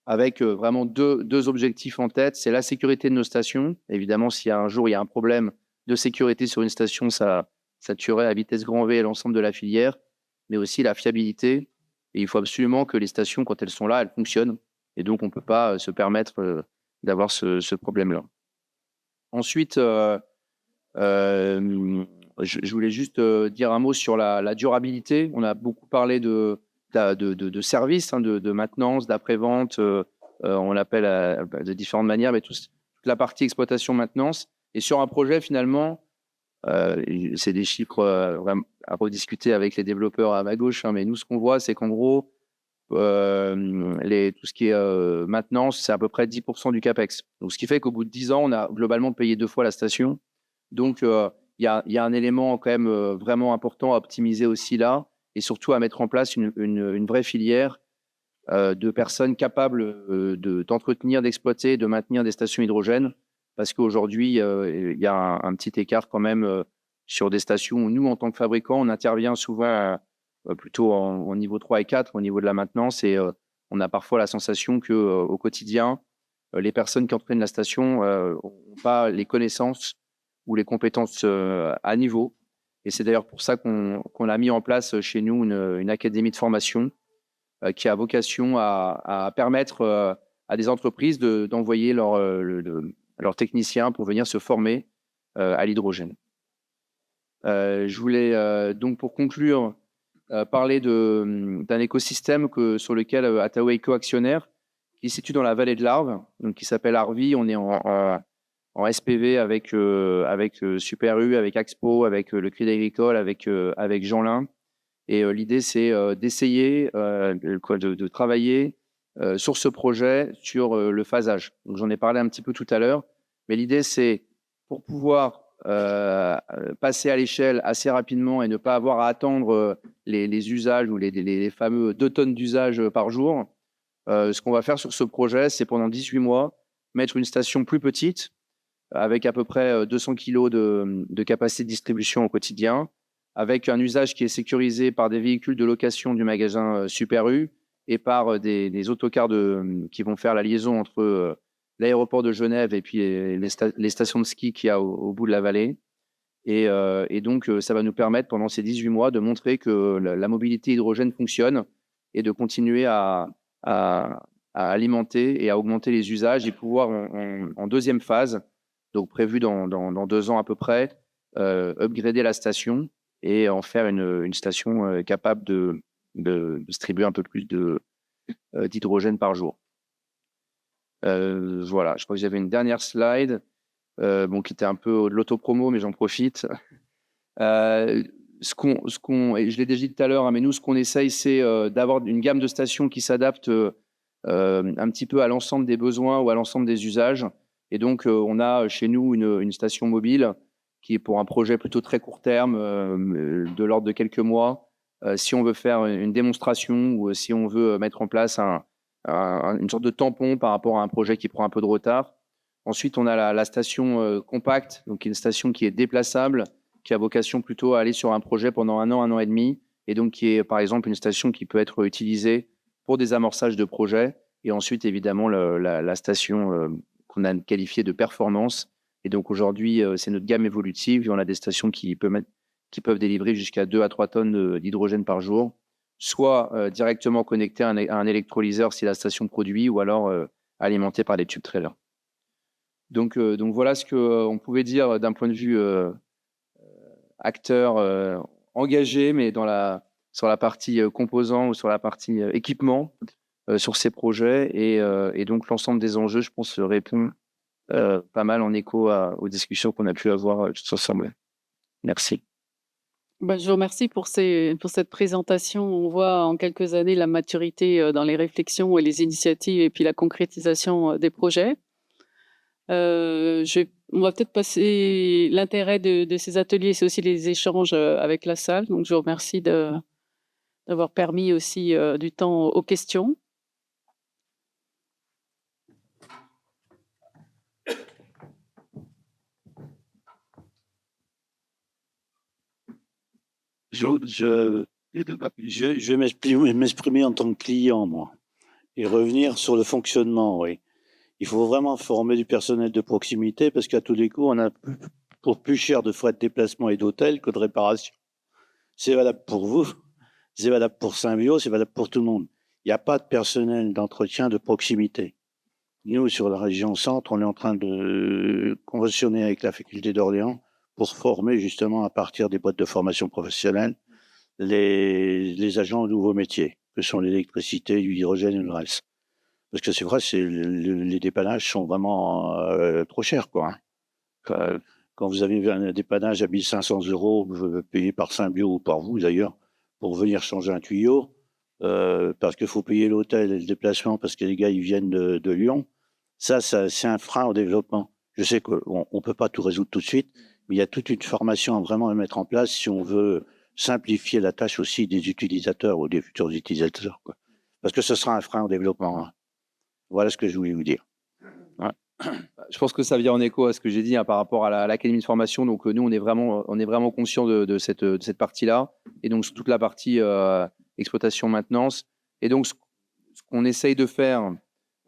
avec vraiment deux objectifs en tête. C'est la sécurité de nos stations. Évidemment, si un jour il y a un problème de sécurité sur une station, ça tuerait à vitesse grand V l'ensemble de la filière, mais aussi la fiabilité. Et il faut absolument que les stations, quand elles sont là, elles fonctionnent. Et donc, on ne peut pas se permettre d'avoir ce problème-là. Ensuite, je voulais juste dire un mot sur la durabilité. On a beaucoup parlé de services, de maintenance, d'après-vente. On l'appelle de différentes manières, mais toute la partie exploitation-maintenance. Et sur un projet, finalement, c'est des chiffres à rediscuter avec les développeurs à ma gauche, mais nous, ce qu'on voit, c'est qu'en gros, tout ce qui est maintenance, c'est à peu près 10% du CAPEX. Donc, ce qui fait qu'au bout de 10 ans, on a globalement payé 2 fois la station. Donc, il y a un élément quand même vraiment important à optimiser aussi là, et surtout à mettre en place une vraie filière de personnes capables d'entretenir, d'exploiter, de maintenir des stations hydrogène. Parce qu'aujourd'hui, il y a un petit écart quand même sur des stations où nous, en tant que fabricants, on intervient souvent plutôt en niveau 3 et 4, au niveau de la maintenance. Et on a parfois la sensation qu'au quotidien, les personnes qui entraînent la station n'ont pas les connaissances ou les compétences à niveau. Et c'est d'ailleurs pour ça qu'on a mis en place chez nous une académie de formation qui a vocation à permettre à des entreprises d'envoyer leurs techniciens pour venir se former à l'hydrogène. Je voulais donc pour conclure parler d'un écosystème sur lequel Attaway est co-actionnaire, qui se situe dans la vallée de l'Arve, donc qui s'appelle Arvi. On est en SPV avec Super U, avec Axpo, avec le Crédit Agricole, avec Jeanlin. Et l'idée, c'est d'essayer de travailler sur ce projet, sur le phasage. Donc, j'en ai parlé un petit peu tout à l'heure, mais l'idée, c'est pour pouvoir passer à l'échelle assez rapidement et ne pas avoir à attendre les usages ou les fameux 2 tonnes d'usage par jour. Ce qu'on va faire sur ce projet, c'est pendant 18 mois, mettre une station plus petite, avec à peu près 200 kg de capacité de distribution au quotidien, avec un usage qui est sécurisé par des véhicules de location du magasin Super U et par des autocars qui vont faire la liaison entre l'aéroport de Genève et puis les stations de ski qu'il y a au bout de la vallée. Et donc, ça va nous permettre, pendant ces 18 mois, de montrer que la mobilité hydrogène fonctionne et de continuer à alimenter et à augmenter les usages et pouvoir, en deuxième phase, donc prévu dans 2 ans à peu près, upgrader la station et en faire une station capable de distribuer un peu plus d'hydrogène par jour. Voilà, je crois que j'avais une dernière slide qui était un peu de l'autopromo, mais j'en profite. Et je l'ai déjà dit tout à l'heure, mais nous, ce qu'on essaye, c'est d'avoir une gamme de stations qui s'adapte un petit peu à l'ensemble des besoins ou à l'ensemble des usages. Et donc, on a chez nous une station mobile qui est pour un projet plutôt très court terme, de l'ordre de quelques mois. Si on veut faire une démonstration ou si on veut mettre en place une sorte de tampon par rapport à un projet qui prend un peu de retard. Ensuite, on a la station compacte, donc une station qui est déplaçable, qui a vocation plutôt à aller sur un projet pendant 1 an et demi, et donc qui est par exemple une station qui peut être utilisée pour des amorçages de projets. Et ensuite, évidemment, la station qu'on a qualifiée de performance. Et donc aujourd'hui, c'est notre gamme évolutive et on a des stations qui peuvent délivrer jusqu'à 2 à 3 tonnes d'hydrogène par jour, soit directement connectées à un électrolyseur si la station produit, ou alors alimentées par des tubes trailers. Donc voilà ce qu'on pouvait dire d'un point de vue acteur engagé, mais sur la partie composant ou sur la partie équipement sur ces projets. Et donc l'ensemble des enjeux, je pense, répond pas mal en écho aux discussions qu'on a pu avoir tous ensemble. Merci. Je vous remercie pour cette présentation. On voit en quelques années la maturité dans les réflexions et les initiatives et puis la concrétisation des projets. On va peut-être passer l'intérêt de ces ateliers, c'est aussi les échanges avec la salle. Donc, je vous remercie d'avoir permis aussi du temps aux questions. Je vais m'exprimer en tant que client, moi, et revenir sur le fonctionnement, oui. Il faut vraiment former du personnel de proximité parce qu'à tous les coups, on a pour plus cher de frais de déplacement et d'hôtel que de réparation. C'est valable pour vous, c'est valable pour Symbio, c'est valable pour tout le monde. Il n'y a pas de personnel d'entretien de proximité. Nous, sur la région centre, on est en train de conventionner avec la faculté d'Orléans pour former justement à partir des boîtes de formation professionnelle les agents aux nouveaux métiers, que sont l'électricité, l'hydrogène et le reste. Parce que c'est vrai, les dépannages sont vraiment trop chers, quoi. Quand vous avez un dépannage à 1 500 € payé par Symbio ou par vous d'ailleurs, pour venir changer un tuyau, parce qu'il faut payer l'hôtel et le déplacement, parce que les gars ils viennent de Lyon, ça c'est un frein au développement. Je sais qu'on ne peut pas tout résoudre tout de suite, mais il y a toute une formation vraiment à mettre en place si on veut simplifier la tâche aussi des utilisateurs ou des futurs utilisateurs, quoi. Parce que ce sera un frein au développement, hein. Voilà ce que je voulais vous dire. Ouais. Je pense que ça vient en écho à ce que j'ai dit par rapport à l'académie de formation. Donc nous, on est vraiment conscient de cette partie-là, et donc sur toute la partie exploitation maintenance. Et donc ce qu'on essaye de faire,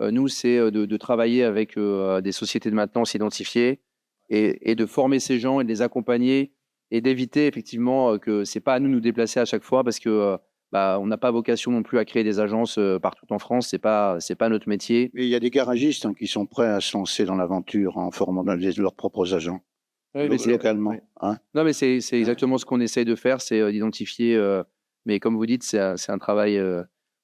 nous, c'est de travailler avec des sociétés de maintenance identifiées et de former ces gens et de les accompagner et d'éviter effectivement que c'est pas à nous de nous déplacer à chaque fois, parce que on n'a pas vocation non plus à créer des agences partout en France. C'est pas notre métier. Mais il y a des garagistes qui sont prêts à se lancer dans l'aventure en formant leurs propres agents, localement. oui. Hein. Non, mais c'est exactement ce qu'on essaye de faire, c'est d'identifier. Mais comme vous dites, c'est un travail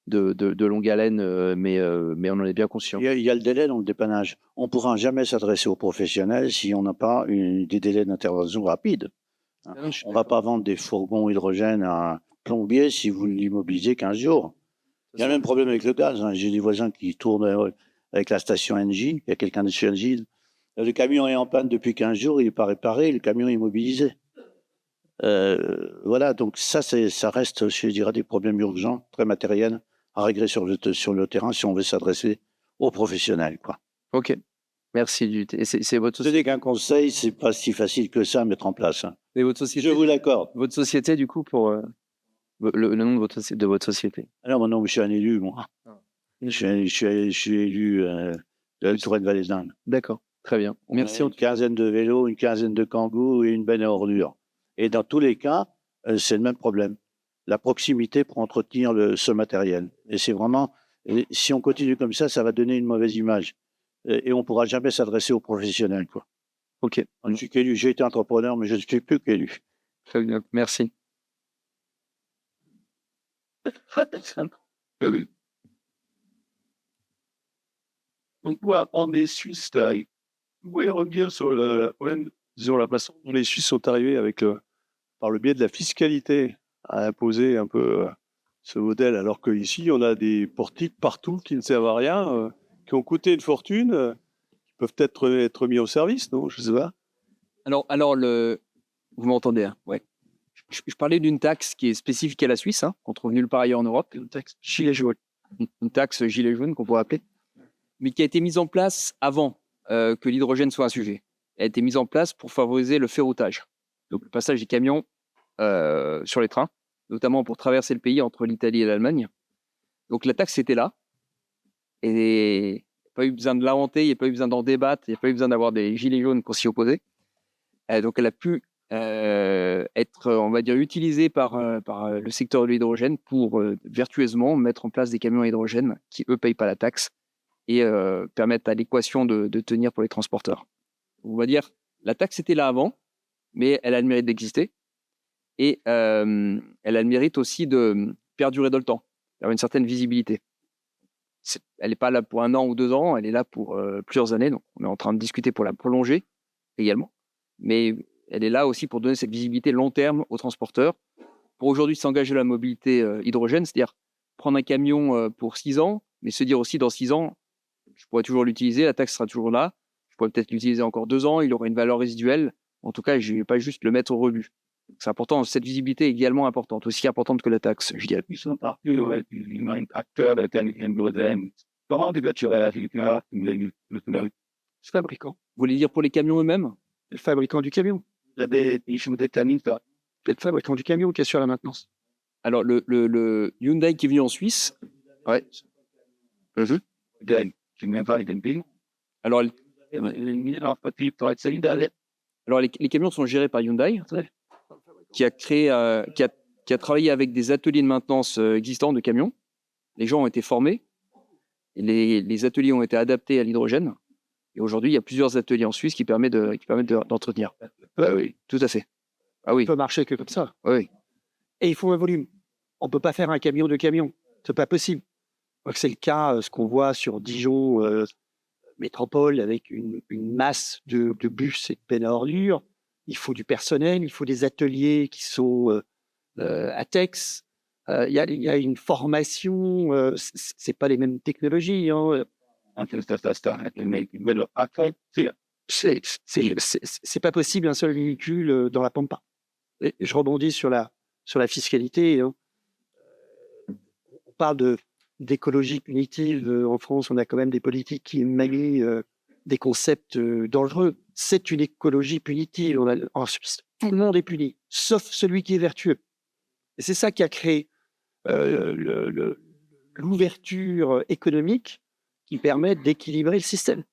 de longue haleine, mais on en est bien conscient. Il y a le délai dans le dépannage. On ne pourra jamais s'adresser aux professionnels si on n'a pas des délais d'intervention rapides. Hein. On ne va pas vendre des fourgons hydrogène à un plombier si vous l'immobilisez 15 jours. Il y a le même problème avec le gaz. Hein. J'ai des voisins qui tournent avec la station Engie. Il y a quelqu'un de chez Engie. Le camion est en panne depuis 15 jours, il n'est pas réparé, le camion est immobilisé. Voilà, donc ça reste, je dirais, des problèmes urgents, très matériels, à régler sur le terrain si on veut s'adresser aux professionnels, quoi. Ok, merci. Et c'est votre Je société. dis qu'un conseil, c'est pas si facile que ça à mettre en place. Hein. Et votre société. Je vous l'accorde. Votre société, du coup, pour le nom de votre société. Alors maintenant, je suis un élu, moi. Je suis élu de la Touraine-Vallée d'Inde. D'accord, très bien. Merci. Une quinzaine de vélos, une quinzaine de kangous et une benne à ordures. Et dans tous les cas, c'est le même problème. La proximité pour entretenir ce matériel. Et c'est vraiment, si on continue comme ça va donner une mauvaise image. Et on ne pourra jamais s'adresser aux professionnels, quoi. Ok, Je suis qu'élu. J'ai été entrepreneur, mais je ne suis plus qu'élu. très bien. Merci. Donc, pour apprendre les Suisses, vous pouvez revenir sur la façon dont les Suisses sont arrivés par le biais de la fiscalité à imposer un peu ce modèle, alors qu'ici, on a des portiques partout qui ne servent à rien, qui ont coûté une fortune, qui peuvent être mis au service, non? Je sais pas. Alors vous m'entendez, hein? Ouais. Je parlais d'une taxe qui est spécifique à la Suisse, hein, qu'on trouve nulle part ailleurs en Europe. Une taxe gilet jaune. Une taxe gilet jaune qu'on pourrait appeler, mais qui a été mise en place avant que l'hydrogène soit un sujet. Elle a été mise en place pour favoriser le ferroutage, donc le passage des camions sur les trains, notamment pour traverser le pays entre l'Italie et l'Allemagne. Donc la taxe était là, et il n'y a pas eu besoin de l'inventer, il n'y a pas eu besoin d'en débattre, il n'y a pas eu besoin d'avoir des gilets jaunes pour s'y opposer. Donc elle a pu être, on va dire, utilisée par le secteur de l'hydrogène pour vertueusement mettre en place des camions à hydrogène qui, eux, ne payent pas la taxe et permettent à l'équation de tenir pour les transporteurs. On va dire, la taxe était là avant, mais elle a le mérite d'exister et elle a le mérite aussi de perdurer dans le temps, d'avoir une certaine visibilité. Elle n'est pas là pour 1 an ou 2 ans, elle est là pour plusieurs années, donc on est en train de discuter pour la prolonger également, mais elle est là aussi pour donner cette visibilité long terme aux transporteurs, pour aujourd'hui s'engager dans la mobilité hydrogène, c'est-à-dire prendre un camion pour 6 ans, mais se dire aussi dans 6 ans, je pourrais toujours l'utiliser, la taxe sera toujours là, je pourrais peut-être l'utiliser encore 2 ans, il aura une valeur résiduelle, en tout cas, je ne vais pas juste le mettre au rebut. C'est important, cette visibilité est également importante, aussi importante que la taxe, je dirais. Ils sont partis avec un acteur de l'hydrogène. Comment débatturait la filière le fabricant? Vous voulez dire pour les camions eux-mêmes? Le fabricant du camion. Vous avez des choses déterminées. C'est le fabricant du camion qui assure la maintenance. Alors, le Hyundai qui est venu en Suisse, ouais. Je n'ai pas les pays. Alors, Alors, les camions sont gérés par Hyundai, qui a créé, qui a travaillé avec des ateliers de maintenance existants de camions. Les gens ont été formés, et les ateliers ont été adaptés à l'hydrogène. Et aujourd'hui, il y a plusieurs ateliers en Suisse qui permettent d'entretenir. oui. Tout à fait. Ah oui. On peut marcher que comme ça. Oui. Et il faut un volume. On ne peut pas faire un camion de camion. Ce n'est pas possible. C'est le cas, ce qu'on voit sur Dijon métropole, avec une masse de bus et de bennes à ordures. Il faut du personnel, il faut des ateliers qui sont à Tex. Il y a une formation, c'est pas les mêmes technologies. Hein. C'est pas possible un seul véhicule dans la Pampa. Et je rebondis sur la fiscalité. Hein. On parle d'écologie punitive en France. On a quand même des politiques qui manient des concepts dangereux. C'est une écologie punitive. En Suisse, tout le monde est puni, sauf celui qui est vertueux. Et c'est ça qui a créé l'ouverture économique qui permet d'équilibrer le système.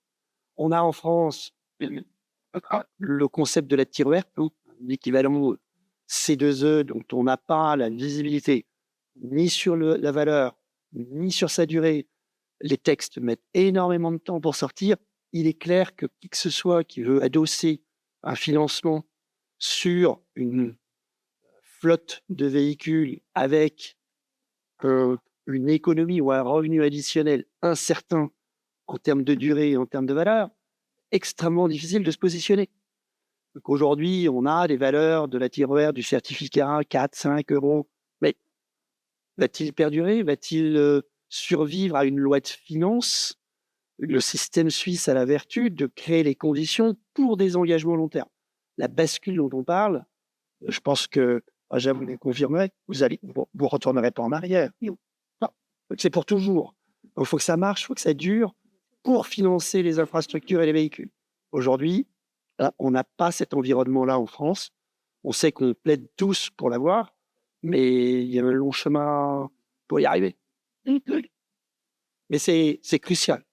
On a en France le concept de la tire verte, l'équivalent C2E, dont on n'a pas la visibilité. ni sur la valeur, ni sur sa durée. Les textes mettent énormément de temps pour sortir. Il est clair que qui que ce soit qui veut adosser un financement sur une flotte de véhicules avec une économie ou un revenu additionnel incertain en termes de durée et en termes de valeur, extrêmement difficile de se positionner. Donc aujourd'hui, on a des valeurs de la TIRER, du certificat 4, 5 euros. Mais va-t-il perdurer? Va-t-il survivre à une loi de finances? Le système suisse a la vertu de créer les conditions pour des engagements long terme. La bascule dont on parle, je pense que Raja vous le confirmerait, vous retournerez pas en arrière. Non. C'est pour toujours. Il faut que ça marche, il faut que ça dure pour financer les infrastructures et les véhicules. Aujourd'hui, on n'a pas cet environnement-là en France. On sait qu'on plaide tous pour l'avoir, mais il y a un long chemin pour y arriver. Mais c'est crucial.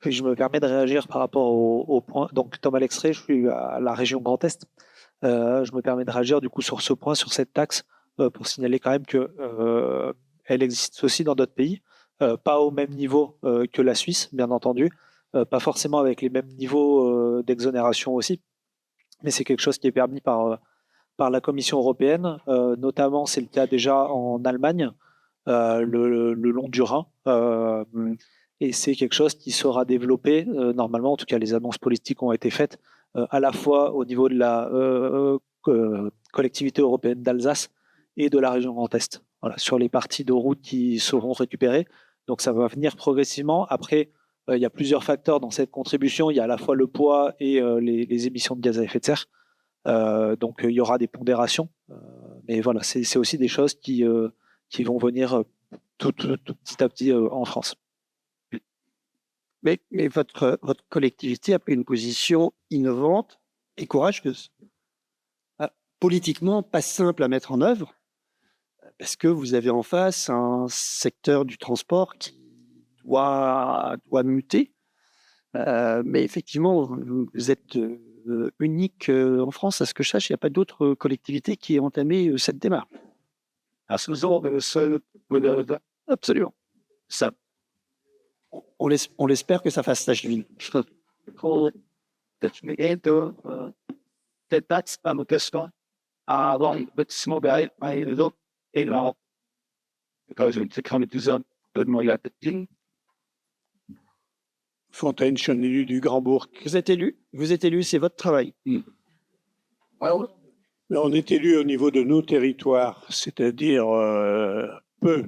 Je me permets de réagir par rapport au point. Donc, Thomas Lexray, je suis à la région Grand Est. Je me permets de réagir du coup sur ce point, sur cette taxe, pour signaler quand même que elle existe aussi dans d'autres pays, pas au même niveau que la Suisse, bien entendu, pas forcément avec les mêmes niveaux d'exonération aussi, mais c'est quelque chose qui est permis par la Commission européenne. Notamment, c'est le cas déjà en Allemagne, le long du Rhin. Et c'est quelque chose qui sera développé, normalement, en tout cas les annonces politiques ont été faites, à la fois au niveau de la collectivité européenne d'Alsace et de la région Grand Est, voilà, sur les parties de route qui seront récupérées. Donc ça va venir progressivement. Après, il y a plusieurs facteurs dans cette contribution. Il y a à la fois le poids et les émissions de gaz à effet de serre. Donc il y aura des pondérations. Mais voilà, c'est aussi des choses qui vont venir tout petit à petit en France. Mais votre collectivité a pris une position innovante et courageuse. Politiquement, pas simple à mettre en œuvre, parce que vous avez en face un secteur du transport qui doit muter. Mais effectivement, vous êtes unique en France. À ce que je sache, il n'y a pas d'autres collectivités qui aient entamé cette démarche. Absolument. Ça. On l'espère que ça fasse tache d'huile. Fontaine, je suis un élu du Grand-Bourg. Vous êtes élu, c'est votre travail. Mais on est élu au niveau de nos territoires, c'est-à-dire peu.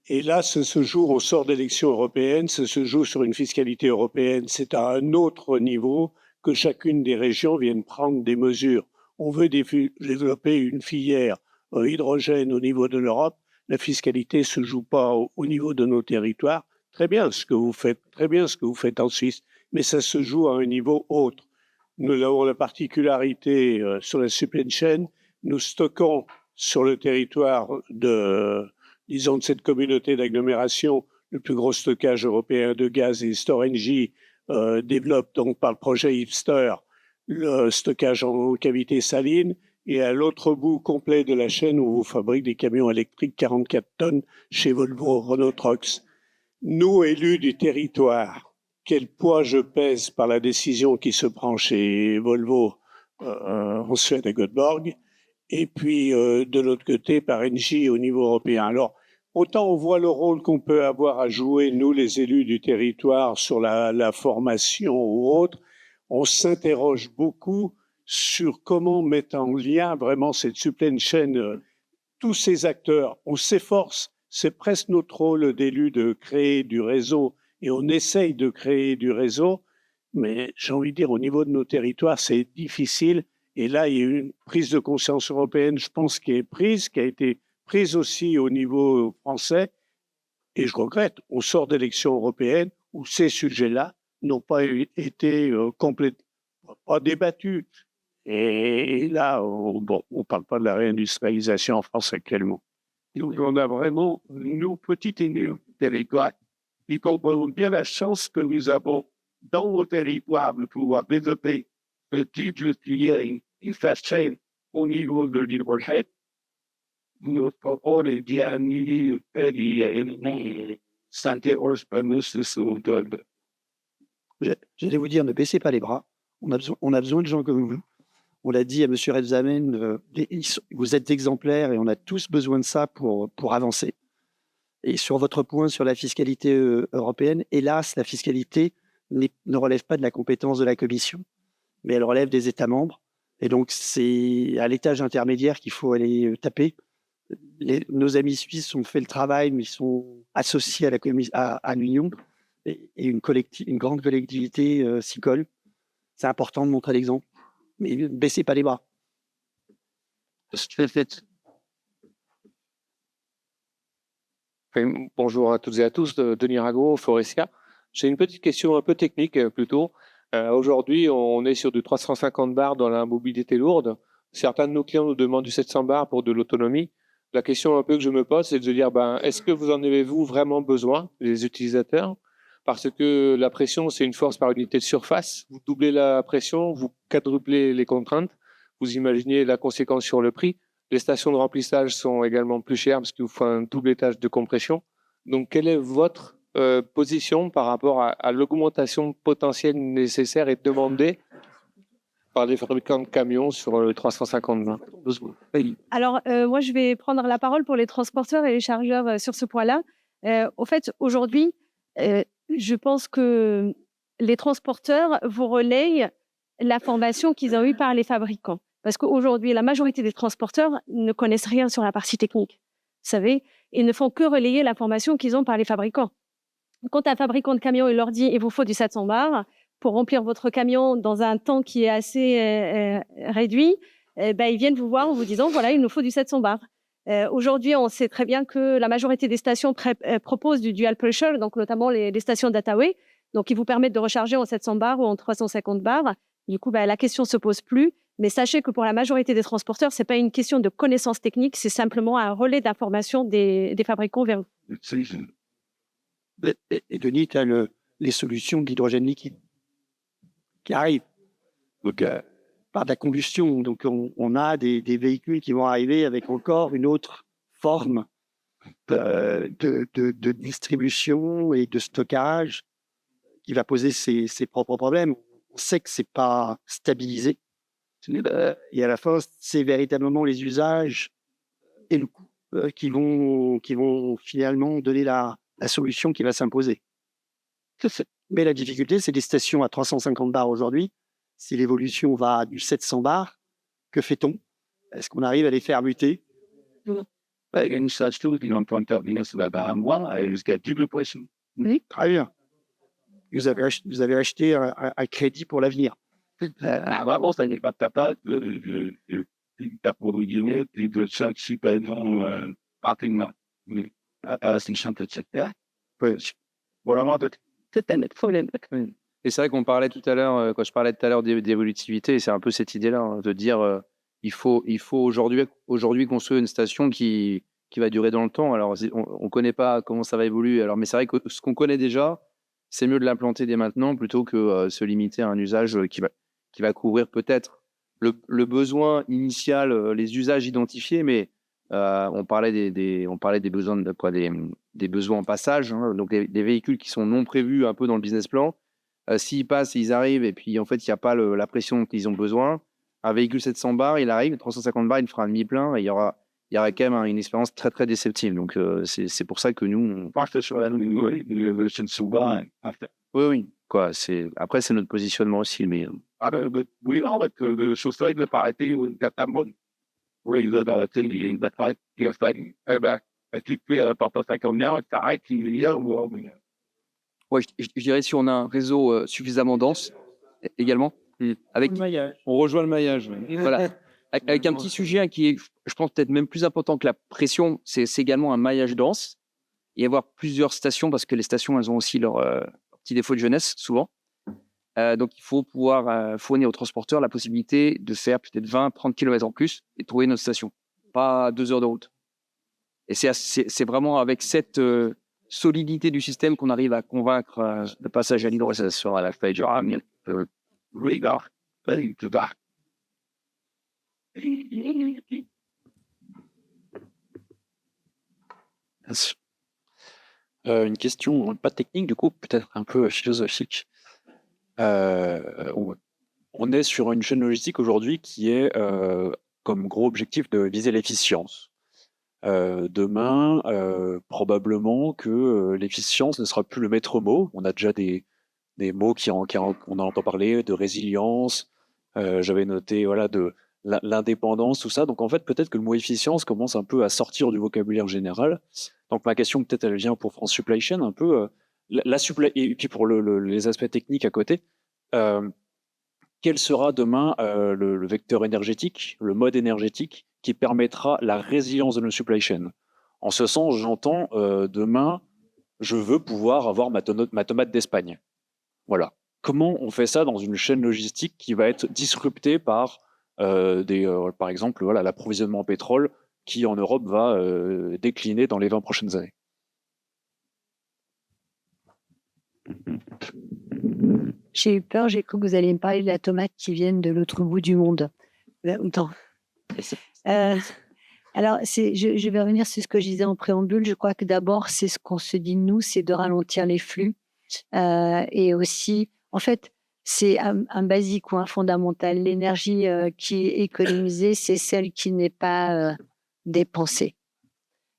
Et là, ça se joue au sort d'élections européennes, ça se joue sur une fiscalité européenne. C'est à un autre niveau que chacune des régions vienne prendre des mesures. On veut développer une filière hydrogène au niveau de l'Europe. La fiscalité ne se joue pas au niveau de nos territoires. Très bien ce que vous faites en Suisse, mais ça se joue à un niveau autre. Nous avons la particularité sur la supply chain, nous stockons sur le territoire de cette communauté d'agglomération, le plus gros stockage européen de gaz et Storengy développe donc par le projet Hipster le stockage en cavité saline, et à l'autre bout complet de la chaîne où on fabrique des camions électriques 44 tonnes chez Volvo Renault Trucks. Nous, élus du territoire, quel poids je pèse par la décision qui se prend chez Volvo en Suède à Göteborg, et puis de l'autre côté par Engie au niveau européen. Alors, autant on voit le rôle qu'on peut avoir à jouer, nous les élus du territoire, sur la formation ou autre, on s'interroge beaucoup sur comment mettre en lien vraiment cette supply chain, tous ces acteurs. On s'efforce, c'est presque notre rôle d'élu de créer du réseau, et on essaye de créer du réseau, mais j'ai envie de dire, au niveau de nos territoires, c'est difficile. Et là, il y a une prise de conscience européenne, je pense, qui a été prise aussi au niveau français. Et je regrette, on sort d'élections européennes où ces sujets-là n'ont pas été complètement pas débattus. Et là, on ne parle pas de la réindustrialisation en France actuellement. Donc, on a vraiment, nous, petits territoires, qui comprenons bien la chance que nous avons dans nos territoires de pouvoir développer le type de filière une fast chain au niveau de l'hydrogène. J'allais vous dire, ne baissez pas les bras. On a besoin de gens comme vous. On l'a dit à M. Rebsamen, vous êtes exemplaires et on a tous besoin de ça pour avancer. Et sur votre point sur la fiscalité européenne, hélas, la fiscalité ne relève pas de la compétence de la Commission, mais elle relève des États membres. Et donc, c'est à l'étage intermédiaire qu'il faut aller taper. Nos amis suisses ont fait le travail, mais ils sont associés à l'Union. Et une grande collectivité s'y colle. C'est important de montrer l'exemple. Mais ne baissez pas les bras. Bonjour à toutes et à tous, Denis Rago, Forestia. J'ai une petite question un peu technique plutôt. Aujourd'hui, on est sur du 350 bars dans la mobilité lourde. Certains de nos clients nous demandent du 700 bars pour de l'autonomie. La question un peu que je me pose, c'est de dire, est-ce que vous en avez-vous vraiment besoin, les utilisateurs? Parce que la pression, c'est une force par unité de surface. Vous doublez la pression, vous quadruplez les contraintes. Vous imaginez la conséquence sur le prix. Les stations de remplissage sont également plus chères parce qu'il vous faut un double étage de compression. Donc, quelle est votre position par rapport à l'augmentation potentielle nécessaire et demandée par les fabricants de camions sur le 350-20? Alors, moi, je vais prendre la parole pour les transporteurs et les chargeurs sur ce point-là. Au fait, aujourd'hui, je pense que les transporteurs vous relayent l'information qu'ils ont eue par les fabricants. Parce qu'aujourd'hui, la majorité des transporteurs ne connaissent rien sur la partie technique. Vous savez, ils ne font que relayer l'information qu'ils ont par les fabricants. Quand un fabricant de camion il leur dit il vous faut du 700 bars pour remplir votre camion dans un temps qui est assez réduit, ils viennent vous voir en vous disant voilà, il nous faut du 700 bars. Aujourd'hui, on sait très bien que la majorité des stations proposent du dual pressure, donc notamment les stations Dataway, donc qui vous permettent de recharger en 700 bars ou en 350 bars. Du coup, la question ne se pose plus. Mais sachez que pour la majorité des transporteurs, ce n'est pas une question de connaissance technique, c'est simplement un relais d'information des fabricants vers vous. Et Denis, tu as les solutions d'hydrogène liquide qui arrivent. Donc, par de la combustion. Donc, on a des véhicules qui vont arriver avec encore une autre forme de distribution et de stockage qui va poser ses propres problèmes. On sait que ce n'est pas stabilisé. Et à la fin, c'est véritablement les usages et le coût qui vont finalement donner la solution qui va s'imposer. Mais la difficulté, c'est des stations à 350 bars aujourd'hui. Si l'évolution va à du 700 bars, que fait-on? Est-ce qu'on arrive à les faire muter? Oui, très bien. Vous avez acheté un crédit pour l'avenir. Et c'est vrai qu'on parlait tout à l'heure, quand je parlais tout à l'heure d'évolutivité, c'est un peu cette idée-là, de dire il faut aujourd'hui construire une station qui va durer dans le temps. Alors, on ne connaît pas comment ça va évoluer. Alors, mais c'est vrai que ce qu'on connaît déjà, c'est mieux de l'implanter dès maintenant plutôt que se limiter à un usage qui va couvrir peut-être le besoin initial, les usages identifiés, mais on parlait des besoins des besoins en passage, hein, donc des véhicules qui sont non prévus un peu dans le business plan. S'ils passent, ils arrivent et puis en fait il n'y a pas la pression qu'ils ont besoin. Un véhicule 700 bars, il arrive, 350 bars, il fera un demi-plein et il y aura quand même une expérience très très déceptive. Donc c'est pour ça que nous oui quoi. Après c'est notre positionnement aussi, mais ouais, je dirais si on a un réseau suffisamment dense également, avec on rejoint le maillage. voilà, avec un petit sujet qui est, je pense, peut-être même plus important que la pression, c'est également un maillage dense et avoir plusieurs stations, parce que les stations, elles ont aussi leur petit défaut de jeunesse, souvent. Donc, il faut pouvoir fournir aux transporteurs la possibilité de faire peut-être 20-30 km en plus et trouver notre station, pas 2 heures de route. Et c'est vraiment avec cette solidité du système qu'on arrive à convaincre le passage à l'hydrogène sur la feuille du rame. Merci. Une question pas technique, du coup, peut-être un peu philosophique. On est sur une chaîne logistique aujourd'hui qui est comme gros objectif de viser l'efficience. Demain, probablement que l'efficience ne sera plus le maître mot. On a déjà des mots on en entend parler de résilience. J'avais noté voilà de l'indépendance, tout ça. Donc en fait, peut-être que le mot efficience commence un peu à sortir du vocabulaire général. Donc ma question, peut-être, elle vient pour France Supply Chain, un peu la supply, et puis pour les aspects techniques à côté. Quel sera demain le vecteur énergétique, le mode énergétique qui permettra la résilience de nos supply chains? En ce sens, j'entends demain, je veux pouvoir avoir ma tomate d'Espagne. Voilà. Comment on fait ça dans une chaîne logistique qui va être disruptée par par exemple, voilà, l'approvisionnement en pétrole qui en Europe va décliner dans les 20 prochaines années? J'ai eu peur, j'ai cru que vous alliez me parler de la tomate qui vient de l'autre bout du monde. Alors, je vais revenir sur ce que je disais en préambule. Je crois que d'abord, c'est ce qu'on se dit, nous, c'est de ralentir les flux. Et aussi, en fait, c'est un basique ou un fondamental. L'énergie qui est économisée, c'est celle qui n'est pas dépensée.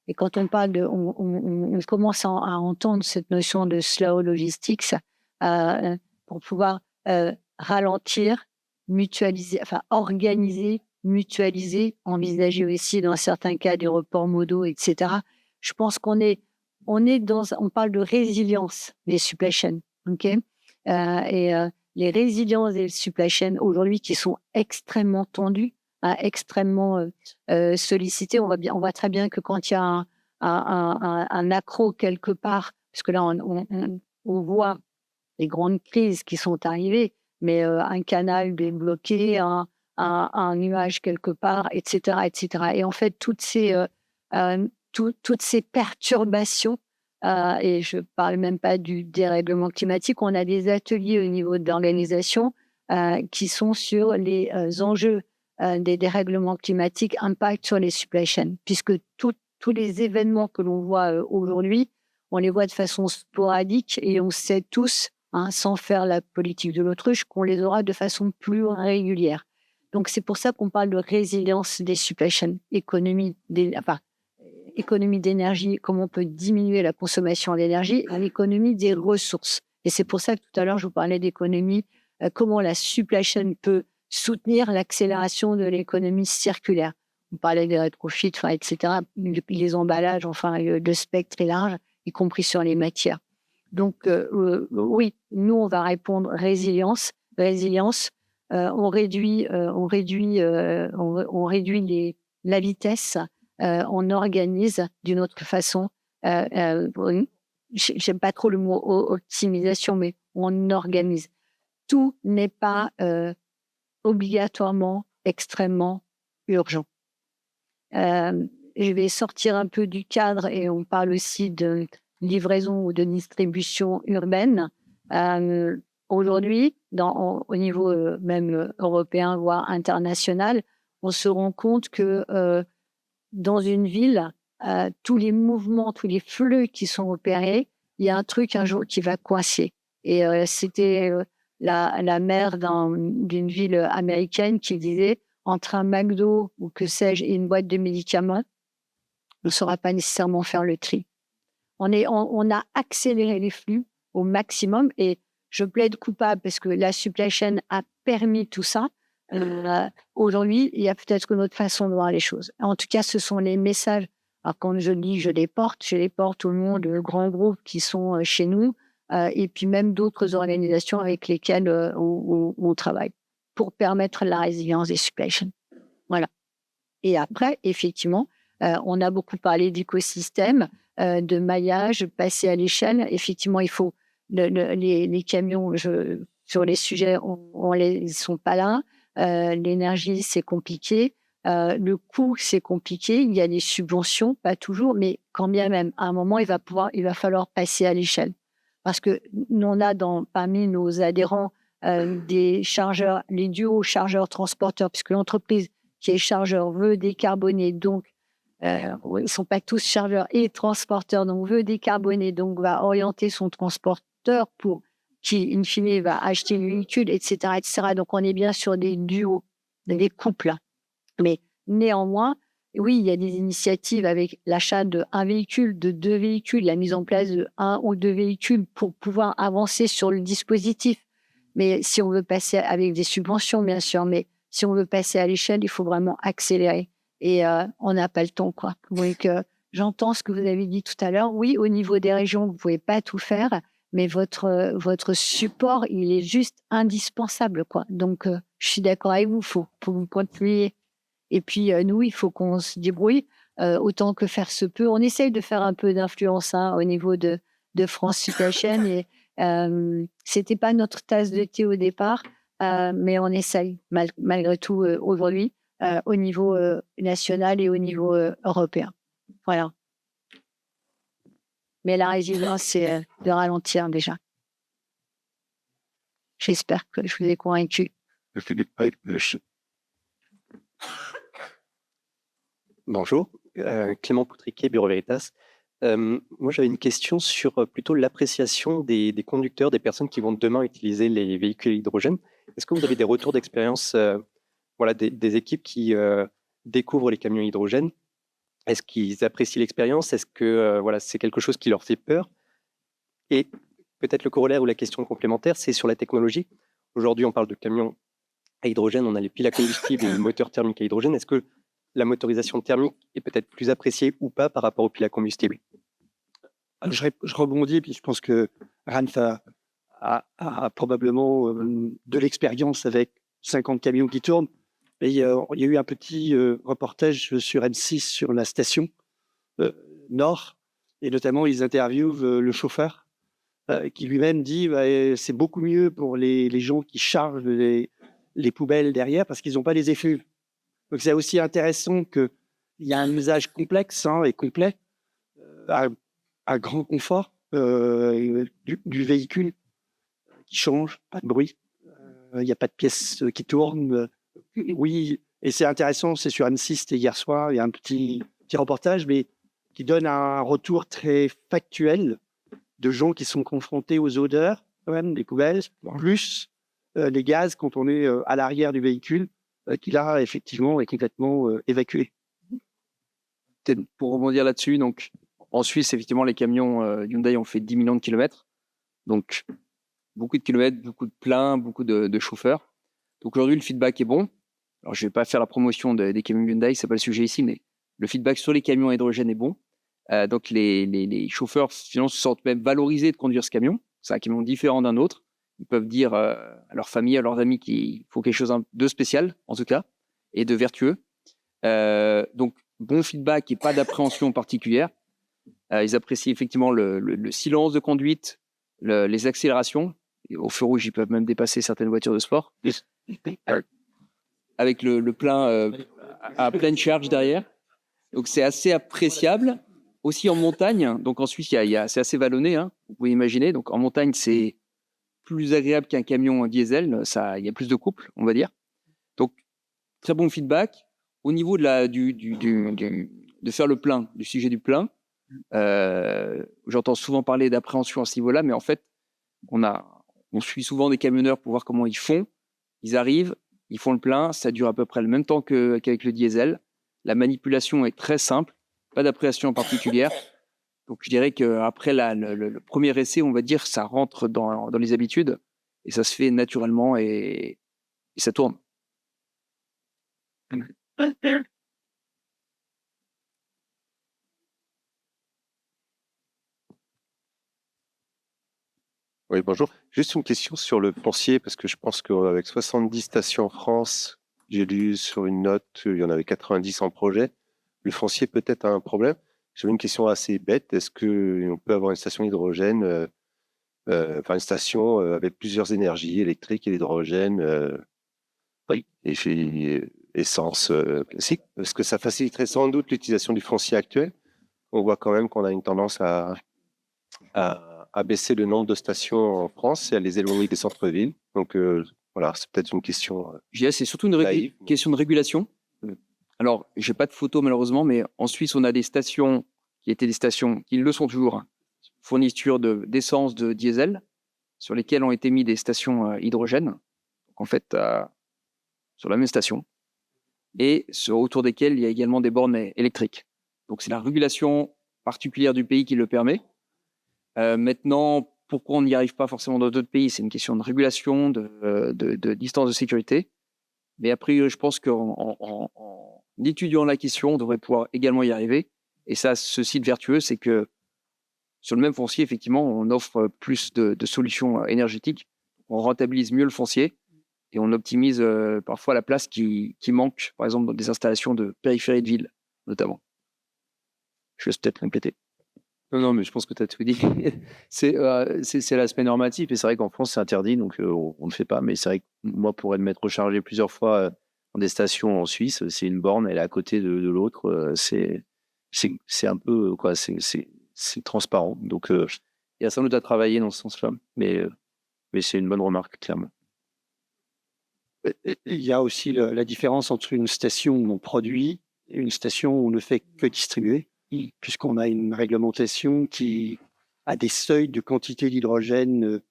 Et quand on parle on commence à entendre cette notion de slow logistics pour pouvoir ralentir, mutualiser, enfin organiser, mutualiser, envisager aussi dans certains cas des reports modaux, etc. Je pense on parle de résilience des supply chains, ok? Les résiliences des supply chains aujourd'hui qui sont extrêmement tendues, extrêmement sollicitées. On voit très bien que quand il y a un accroc quelque part, parce que là on voit les grandes crises qui sont arrivées, mais un canal est bloqué, un nuage quelque part, etc., etc. Et en fait, toutes ces perturbations, et je ne parle même pas du dérèglement climatique, on a des ateliers au niveau de l'organisation qui sont sur les enjeux des dérèglements climatiques, impact sur les supply chains, puisque tous les événements que l'on voit aujourd'hui, on les voit de façon sporadique et on sait tous, sans faire la politique de l'autruche, qu'on les aura de façon plus régulière. Donc, c'est pour ça qu'on parle de résilience des supply chains, économie d'énergie, comment on peut diminuer la consommation d'énergie, l'économie des ressources. Et c'est pour ça que tout à l'heure, je vous parlais d'économie, comment la supply chain peut soutenir l'accélération de l'économie circulaire. On parlait des rétrofits, etc., les emballages, le spectre est large, y compris sur les matières. Donc, oui, nous, on va répondre résilience. On réduit la vitesse, on organise d'une autre façon. J'aime pas trop le mot optimisation, mais on organise. Tout n'est pas obligatoirement extrêmement urgent. Je vais sortir un peu du cadre et on parle aussi de livraison ou de distribution urbaine. Aujourd'hui, au niveau même européen, voire international, on se rend compte que dans une ville, tous les mouvements, tous les flux qui sont opérés, il y a un truc un jour qui va coincer. Et c'était la maire d'une ville américaine qui disait, entre un McDo ou que sais-je et une boîte de médicaments, on ne saura pas nécessairement faire le tri. On a accéléré les flux au maximum et je plaide coupable parce que la supply chain a permis tout ça. Aujourd'hui, il y a peut-être une autre façon de voir les choses. En tout cas, ce sont les messages. Alors, quand je dis je les porte au nom de grands groupes qui sont chez nous et puis même d'autres organisations avec lesquelles on travaille pour permettre la résilience des supply chains. Voilà. Et après, effectivement, on a beaucoup parlé d'écosystème, de maillage, passer à l'échelle. Effectivement, il faut les camions sur les sujets, ils sont pas là. L'énergie, c'est compliqué. Le coût, c'est compliqué. Il y a des subventions, pas toujours, mais quand bien même, à un moment, il va falloir passer à l'échelle. Parce que nous, on a parmi nos adhérents des chargeurs, les duos chargeurs-transporteurs, puisque l'entreprise qui est chargeur veut décarboner, donc ils sont pas tous chargeurs et transporteurs, donc veut décarboner, donc va orienter son transporteur pour qui, in fine, va acheter le véhicule, etc., etc. Donc, on est bien sur des duos, des couples. Mais néanmoins, oui, il y a des initiatives avec l'achat d'un véhicule, de 2 véhicules, la mise en place de 1 ou 2 véhicules pour pouvoir avancer sur le dispositif. Mais si on veut passer avec des subventions, bien sûr, mais si on veut passer à l'échelle, il faut vraiment accélérer. Et on n'a pas le temps, quoi. Donc, j'entends ce que vous avez dit tout à l'heure. Oui, au niveau des régions, vous ne pouvez pas tout faire, mais votre support, il est juste indispensable, quoi. Donc, je suis d'accord avec vous, il faut vous continuer. Et puis, nous, il faut qu'on se débrouille autant que faire se peut. On essaye de faire un peu d'influence au niveau de France Supply Chain. Et c'était pas notre tasse de thé au départ, mais on essaye malgré tout aujourd'hui au niveau national et au niveau européen. Voilà. Mais la résilience, c'est de ralentir déjà. J'espère que je vous ai convaincu. Bonjour, Clément Poutriquet, Bureau Veritas. Moi, j'avais une question sur plutôt l'appréciation des conducteurs, des personnes qui vont demain utiliser les véhicules hydrogène. Est-ce que vous avez des retours d'expérience des équipes qui découvrent les camions hydrogène? Est-ce qu'ils apprécient l'expérience? Est-ce que c'est quelque chose qui leur fait peur? Et peut-être le corollaire ou la question complémentaire, c'est sur la technologie. Aujourd'hui, on parle de camions à hydrogène, on a les piles à combustible et les moteurs thermiques à hydrogène. Est-ce que la motorisation thermique est peut-être plus appréciée ou pas par rapport aux piles à combustible? Je rebondis, puis je pense que Ranf a probablement de l'expérience avec 50 camions qui tournent. Et il y a eu un petit reportage sur M6 sur la station Nord, et notamment ils interviewent le chauffeur qui lui-même dit c'est beaucoup mieux pour les gens qui chargent les poubelles derrière parce qu'ils n'ont pas les effluves. Donc c'est aussi intéressant qu'il y a un usage complexe et complet à grand confort du véhicule qui change, pas de bruit, il n'y a pas de pièces qui tournent. Oui, et c'est intéressant, c'est sur M6, c'était hier soir, il y a un petit reportage, mais qui donne un retour très factuel de gens qui sont confrontés aux odeurs, quand même, des poubelles, plus les gaz quand on est à l'arrière du véhicule, qui là, effectivement, est complètement évacué. Peut-être pour rebondir là-dessus, donc en Suisse, effectivement, les camions Hyundai ont fait 10 millions de kilomètres. Donc, beaucoup de kilomètres, beaucoup de pleins, beaucoup de chauffeurs. Donc aujourd'hui, le feedback est bon. Alors, je ne vais pas faire la promotion des camions Hyundai, ce n'est pas le sujet ici, mais le feedback sur les camions à hydrogène est bon. Donc, les chauffeurs, finalement, se sentent même valorisés de conduire ce camion. C'est un camion différent d'un autre. Ils peuvent dire à leur famille, à leurs amis qu'il faut quelque chose de spécial, en tout cas, et de vertueux. Donc, bon feedback et pas d'appréhension particulière. Ils apprécient effectivement le silence de conduite, les accélérations. Et au feu rouge, ils peuvent même dépasser certaines voitures de sport. Avec le plein à pleine charge derrière. Donc, c'est assez appréciable. Aussi en montagne. Donc, en Suisse, c'est assez vallonné, vous pouvez imaginer. Donc, en montagne, c'est plus agréable qu'un camion diesel. Il y a plus de couple, on va dire. Donc, très bon feedback. Au niveau de faire le plein, du sujet du plein, j'entends souvent parler d'appréhension à ce niveau-là, mais en fait, on suit souvent des camionneurs pour voir comment ils font. Ils arrivent, ils font le plein, ça dure à peu près le même temps qu'avec le diesel. La manipulation est très simple, pas d'appréhension particulière. Donc je dirais qu'après le premier essai, on va dire, ça rentre dans les habitudes et ça se fait naturellement et ça tourne. Oui, bonjour. Juste une question sur le foncier, parce que je pense qu'avec 70 stations en France, j'ai lu sur une note, il y en avait 90 en projet. Le foncier peut-être a un problème. J'avais une question assez bête. Est-ce qu'on peut avoir une station hydrogène, une station avec plusieurs énergies, électrique et l'hydrogène, et essence classique? Parce que ça faciliterait sans doute l'utilisation du foncier actuel. On voit quand même qu'on a une tendance à baisser le nombre de stations en France et à les éloigner des centres-villes. Donc, voilà, c'est peut-être une question. C'est surtout une question de régulation. Alors, j'ai pas de photo malheureusement, mais en Suisse, on a des stations qui étaient des stations qui le sont toujours, hein, fourniture d'essence, de diesel, sur lesquelles ont été mis des stations hydrogène, donc en fait, sur la même station, et autour desquelles il y a également des bornes électriques. Donc, c'est la régulation particulière du pays qui le permet. Maintenant, pourquoi on n'y arrive pas forcément dans d'autres pays? C'est une question de régulation, de distance de sécurité. Mais a priori, je pense qu'en étudiant la question, on devrait pouvoir également y arriver. Et ça, ce site vertueux, c'est que sur le même foncier, effectivement, on offre plus de solutions énergétiques. On rentabilise mieux le foncier et on optimise parfois la place qui manque, par exemple, dans des installations de périphérie de ville, notamment. Je laisse peut-être répéter. Non, mais je pense que tu as tout dit. C'est l'aspect normatif, et c'est vrai qu'en France, c'est interdit, donc on ne le fait pas. Mais c'est vrai que moi, pour m'être rechargé plusieurs fois dans des stations en Suisse, c'est une borne, elle est à côté de l'autre. C'est un peu, quoi, c'est transparent. Donc, il y a sans doute à travailler dans ce sens-là, mais c'est une bonne remarque, clairement. Il y a aussi la différence entre une station où on produit et une station où on ne fait que distribuer, puisqu'on a une réglementation qui a des seuils de quantité d'hydrogène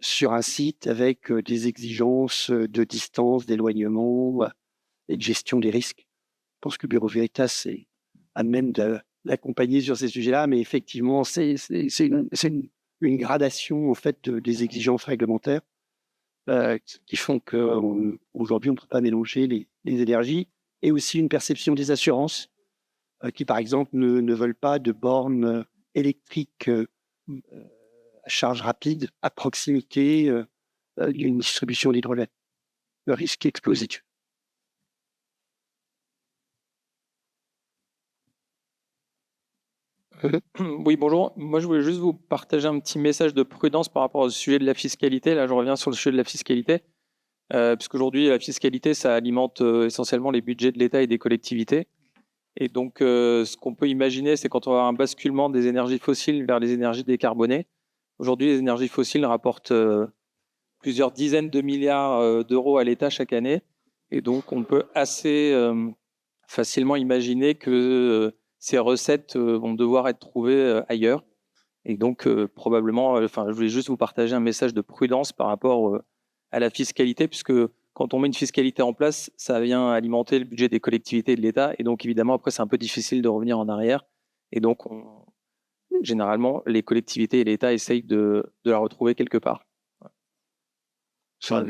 sur un site avec des exigences de distance, d'éloignement et de gestion des risques. Je pense que Bureau Veritas est à même de l'accompagner sur ces sujets-là, mais effectivement, c'est une gradation en fait des exigences réglementaires qui font qu'aujourd'hui, on ne peut pas mélanger les énergies, et aussi une perception des assurances qui, par exemple, ne veulent pas de bornes électriques à charge rapide à proximité d'une distribution d'hydrogène. Le risque est explosif. Oui, bonjour. Moi, je voulais juste vous partager un petit message de prudence par rapport au sujet de la fiscalité. Là, je reviens sur le sujet de la fiscalité, puisqu'aujourd'hui, la fiscalité, ça alimente essentiellement les budgets de l'État et des collectivités. Et donc, ce qu'on peut imaginer, c'est quand on va avoir un basculement des énergies fossiles vers les énergies décarbonées. Aujourd'hui, les énergies fossiles rapportent plusieurs dizaines de milliards d'euros à l'État chaque année. Et donc, on peut assez facilement imaginer que ces recettes vont devoir être trouvées ailleurs. Et donc, probablement, je voulais juste vous partager un message de prudence par rapport à la fiscalité, puisque quand on met une fiscalité en place, ça vient alimenter le budget des collectivités et de l'État. Et donc, évidemment, après, c'est un peu difficile de revenir en arrière. Et donc, généralement, les collectivités et l'État essayent de la retrouver quelque part. Ça,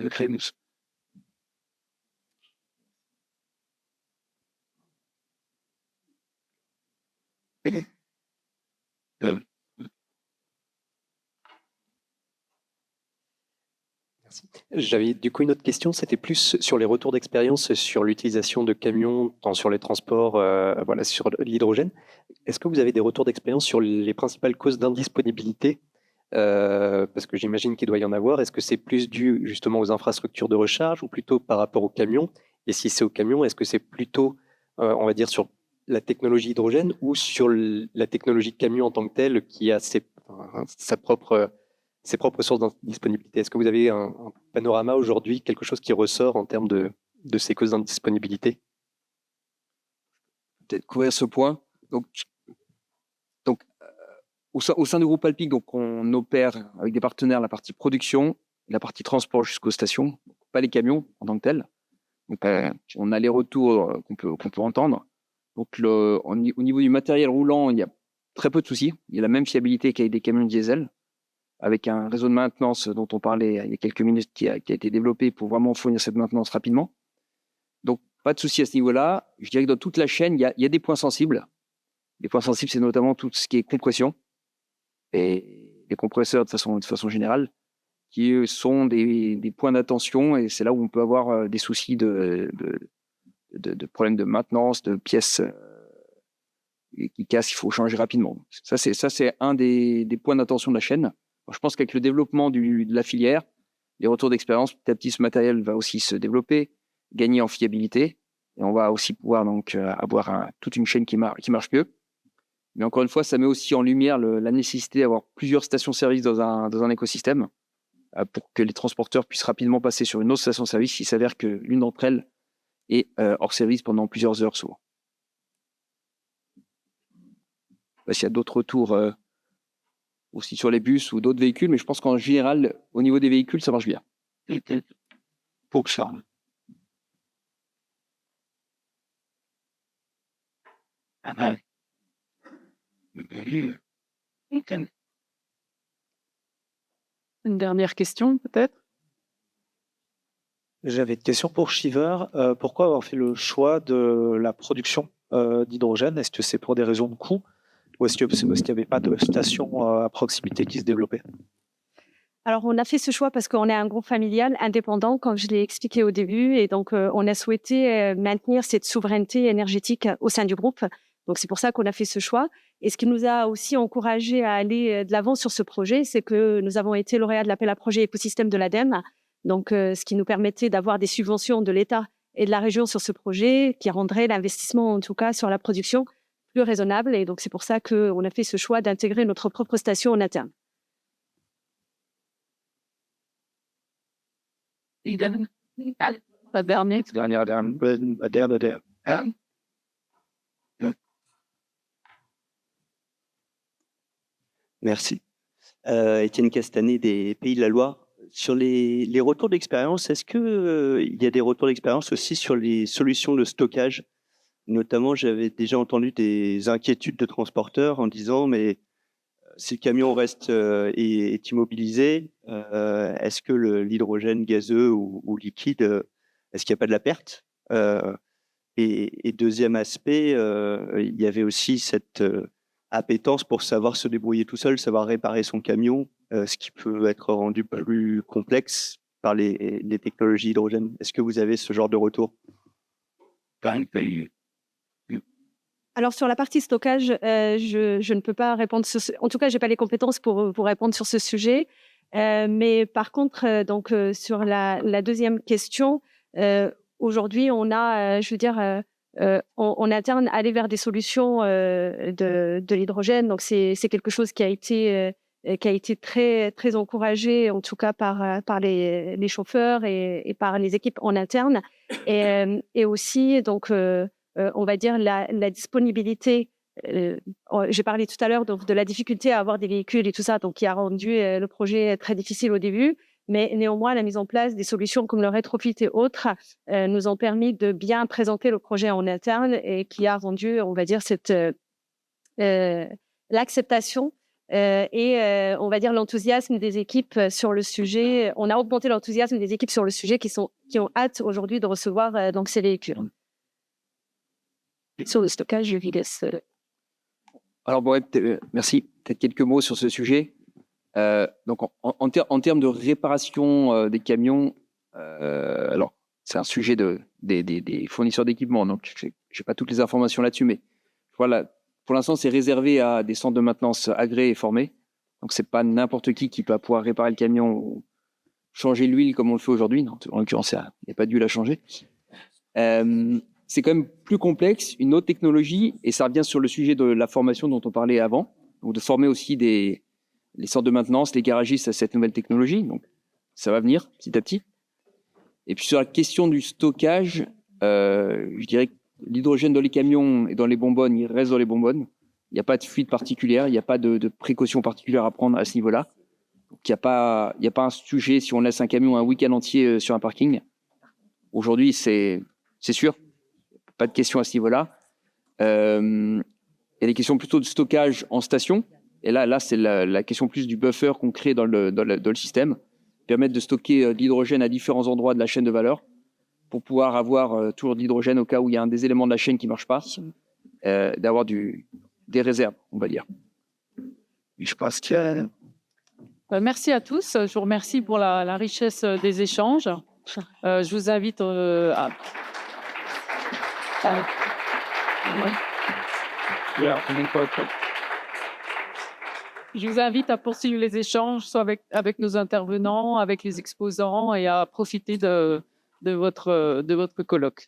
J'avais du coup une autre question, c'était plus sur les retours d'expérience sur l'utilisation de camions, tant sur les transports, voilà, sur l'hydrogène. Est-ce que vous avez des retours d'expérience sur les principales causes d'indisponibilité? Parce que j'imagine qu'il doit y en avoir. Est-ce que c'est plus dû justement aux infrastructures de recharge ou plutôt par rapport aux camions? Et si c'est aux camions, est-ce que c'est plutôt, on va dire, sur la technologie hydrogène ou sur la technologie camion en tant que telle qui a ses propres sources d'indisponibilité? Est-ce que vous avez un panorama aujourd'hui, quelque chose qui ressort en termes de ces causes d'indisponibilité? Peut-être couvrir ce point. Donc au sein du groupe Alpic, donc, on opère avec des partenaires la partie production, la partie transport jusqu'aux stations, pas les camions en tant que tels. Donc, on a les retours qu'on peut entendre. Donc, au niveau du matériel roulant, il y a très peu de soucis. Il y a la même fiabilité qu'avec des camions diesel, avec un réseau de maintenance dont on parlait il y a quelques minutes qui a été développé pour vraiment fournir cette maintenance rapidement. Donc, pas de souci à ce niveau-là. Je dirais que dans toute la chaîne, il y a des points sensibles. Les points sensibles, c'est notamment tout ce qui est compression et les compresseurs de façon générale, qui sont des points d'attention, et c'est là où on peut avoir des soucis de problèmes de maintenance, de pièces qui cassent, il faut changer rapidement. Ça, c'est un des points d'attention de la chaîne. Alors, je pense qu'avec le développement de la filière, les retours d'expérience, petit à petit, ce matériel va aussi se développer, gagner en fiabilité, et on va aussi pouvoir donc avoir toute une chaîne qui marche mieux. Mais encore une fois, ça met aussi en lumière la nécessité d'avoir plusieurs stations-service dans un écosystème pour que les transporteurs puissent rapidement passer sur une autre station-service s'il s'avère que l'une d'entre elles et hors service pendant plusieurs heures souvent. S'il y a d'autres retours aussi sur les bus ou d'autres véhicules, mais je pense qu'en général, au niveau des véhicules, ça marche bien. Pour ça. Une dernière question, peut-être? J'avais une question pour Shiver. Pourquoi avoir fait le choix de la production d'hydrogène? Est-ce que c'est pour des raisons de coût ou est-ce qu'il n'y avait pas de station à proximité qui se développait? Alors, on a fait ce choix parce qu'on est un groupe familial indépendant, comme je l'ai expliqué au début, et donc on a souhaité maintenir cette souveraineté énergétique au sein du groupe. Donc, c'est pour ça qu'on a fait ce choix. Et ce qui nous a aussi encouragé à aller de l'avant sur ce projet, c'est que nous avons été lauréats de l'appel à projet écosystème de l'ADEME, donc ce qui nous permettait d'avoir des subventions de l'État et de la région sur ce projet, qui rendrait l'investissement, en tout cas, sur la production plus raisonnable. Et donc, c'est pour ça qu'on a fait ce choix d'intégrer notre propre station en interne. La dernière. Merci. Étienne Castanet des Pays de la Loire. Sur les retours d'expérience, est-ce que il y a des retours d'expérience aussi sur les solutions de stockage? Notamment, j'avais déjà entendu des inquiétudes de transporteurs en disant mais si le camion reste est immobilisé, est-ce que l'hydrogène gazeux ou liquide, est-ce qu'il n'y a pas de la perte? Et deuxième aspect, il y avait aussi cette appétence pour savoir se débrouiller tout seul, savoir réparer son camion, ce qui peut être rendu plus complexe par les technologies hydrogène. Est-ce que vous avez ce genre de retour? Alors, sur la partie stockage, je ne peux pas répondre sur ce... En tout cas, je n'ai pas les compétences pour répondre sur ce sujet. Mais par contre, donc, sur la deuxième question, aujourd'hui, on a, je veux dire, en interne, aller vers des solutions de l'hydrogène. Donc, c'est quelque chose qui a été très, très encouragé, en tout cas par les chauffeurs et par les équipes en interne. Et aussi, donc... on va dire la disponibilité. J'ai parlé tout à l'heure de la difficulté à avoir des véhicules et tout ça, donc qui a rendu le projet très difficile au début. Mais néanmoins, la mise en place des solutions comme le rétrofit et autres nous ont permis de bien présenter le projet en interne et qui a rendu, on va dire, l'acceptation et on va dire l'enthousiasme des équipes sur le sujet. On a augmenté l'enthousiasme des équipes sur le sujet qui ont hâte aujourd'hui de recevoir donc ces véhicules. Sur le stockage, je vous laisse. Alors, bon, merci. Peut-être quelques mots sur ce sujet. Donc, en termes de réparation des camions, alors, c'est un sujet des fournisseurs d'équipement, donc je n'ai pas toutes les informations là-dessus, mais voilà, pour l'instant, c'est réservé à des centres de maintenance agréés et formés. Donc, ce n'est pas n'importe qui peut pouvoir réparer le camion ou changer l'huile comme on le fait aujourd'hui. En l'occurrence, il n'y a pas d'huile à changer. C'est quand même plus complexe, une autre technologie, et ça revient sur le sujet de la formation dont on parlait avant, donc de former aussi les centres de maintenance, les garagistes à cette nouvelle technologie, donc ça va venir petit à petit. Et puis sur la question du stockage, je dirais que l'hydrogène dans les camions et dans les bonbonnes, il reste dans les bonbonnes. Il n'y a pas de fuite particulière, il n'y a pas de précautions particulières à prendre à ce niveau-là. Donc il n'y a pas un sujet si on laisse un camion un week-end entier sur un parking. Aujourd'hui, c'est sûr. Pas de questions à ce niveau-là. Il y a des questions plutôt de stockage en station. Et là c'est la question plus du buffer qu'on crée dans le système. Permettre de stocker de l'hydrogène à différents endroits de la chaîne de valeur pour pouvoir avoir toujours de l'hydrogène au cas où il y a un des éléments de la chaîne qui ne marche pas. D'avoir des réserves, on va dire. Je pense que... Merci à tous. Je vous remercie pour la richesse des échanges. Je vous invite à... Je vous invite à poursuivre les échanges, soit avec nos intervenants, avec les exposants, et à profiter de votre colloque.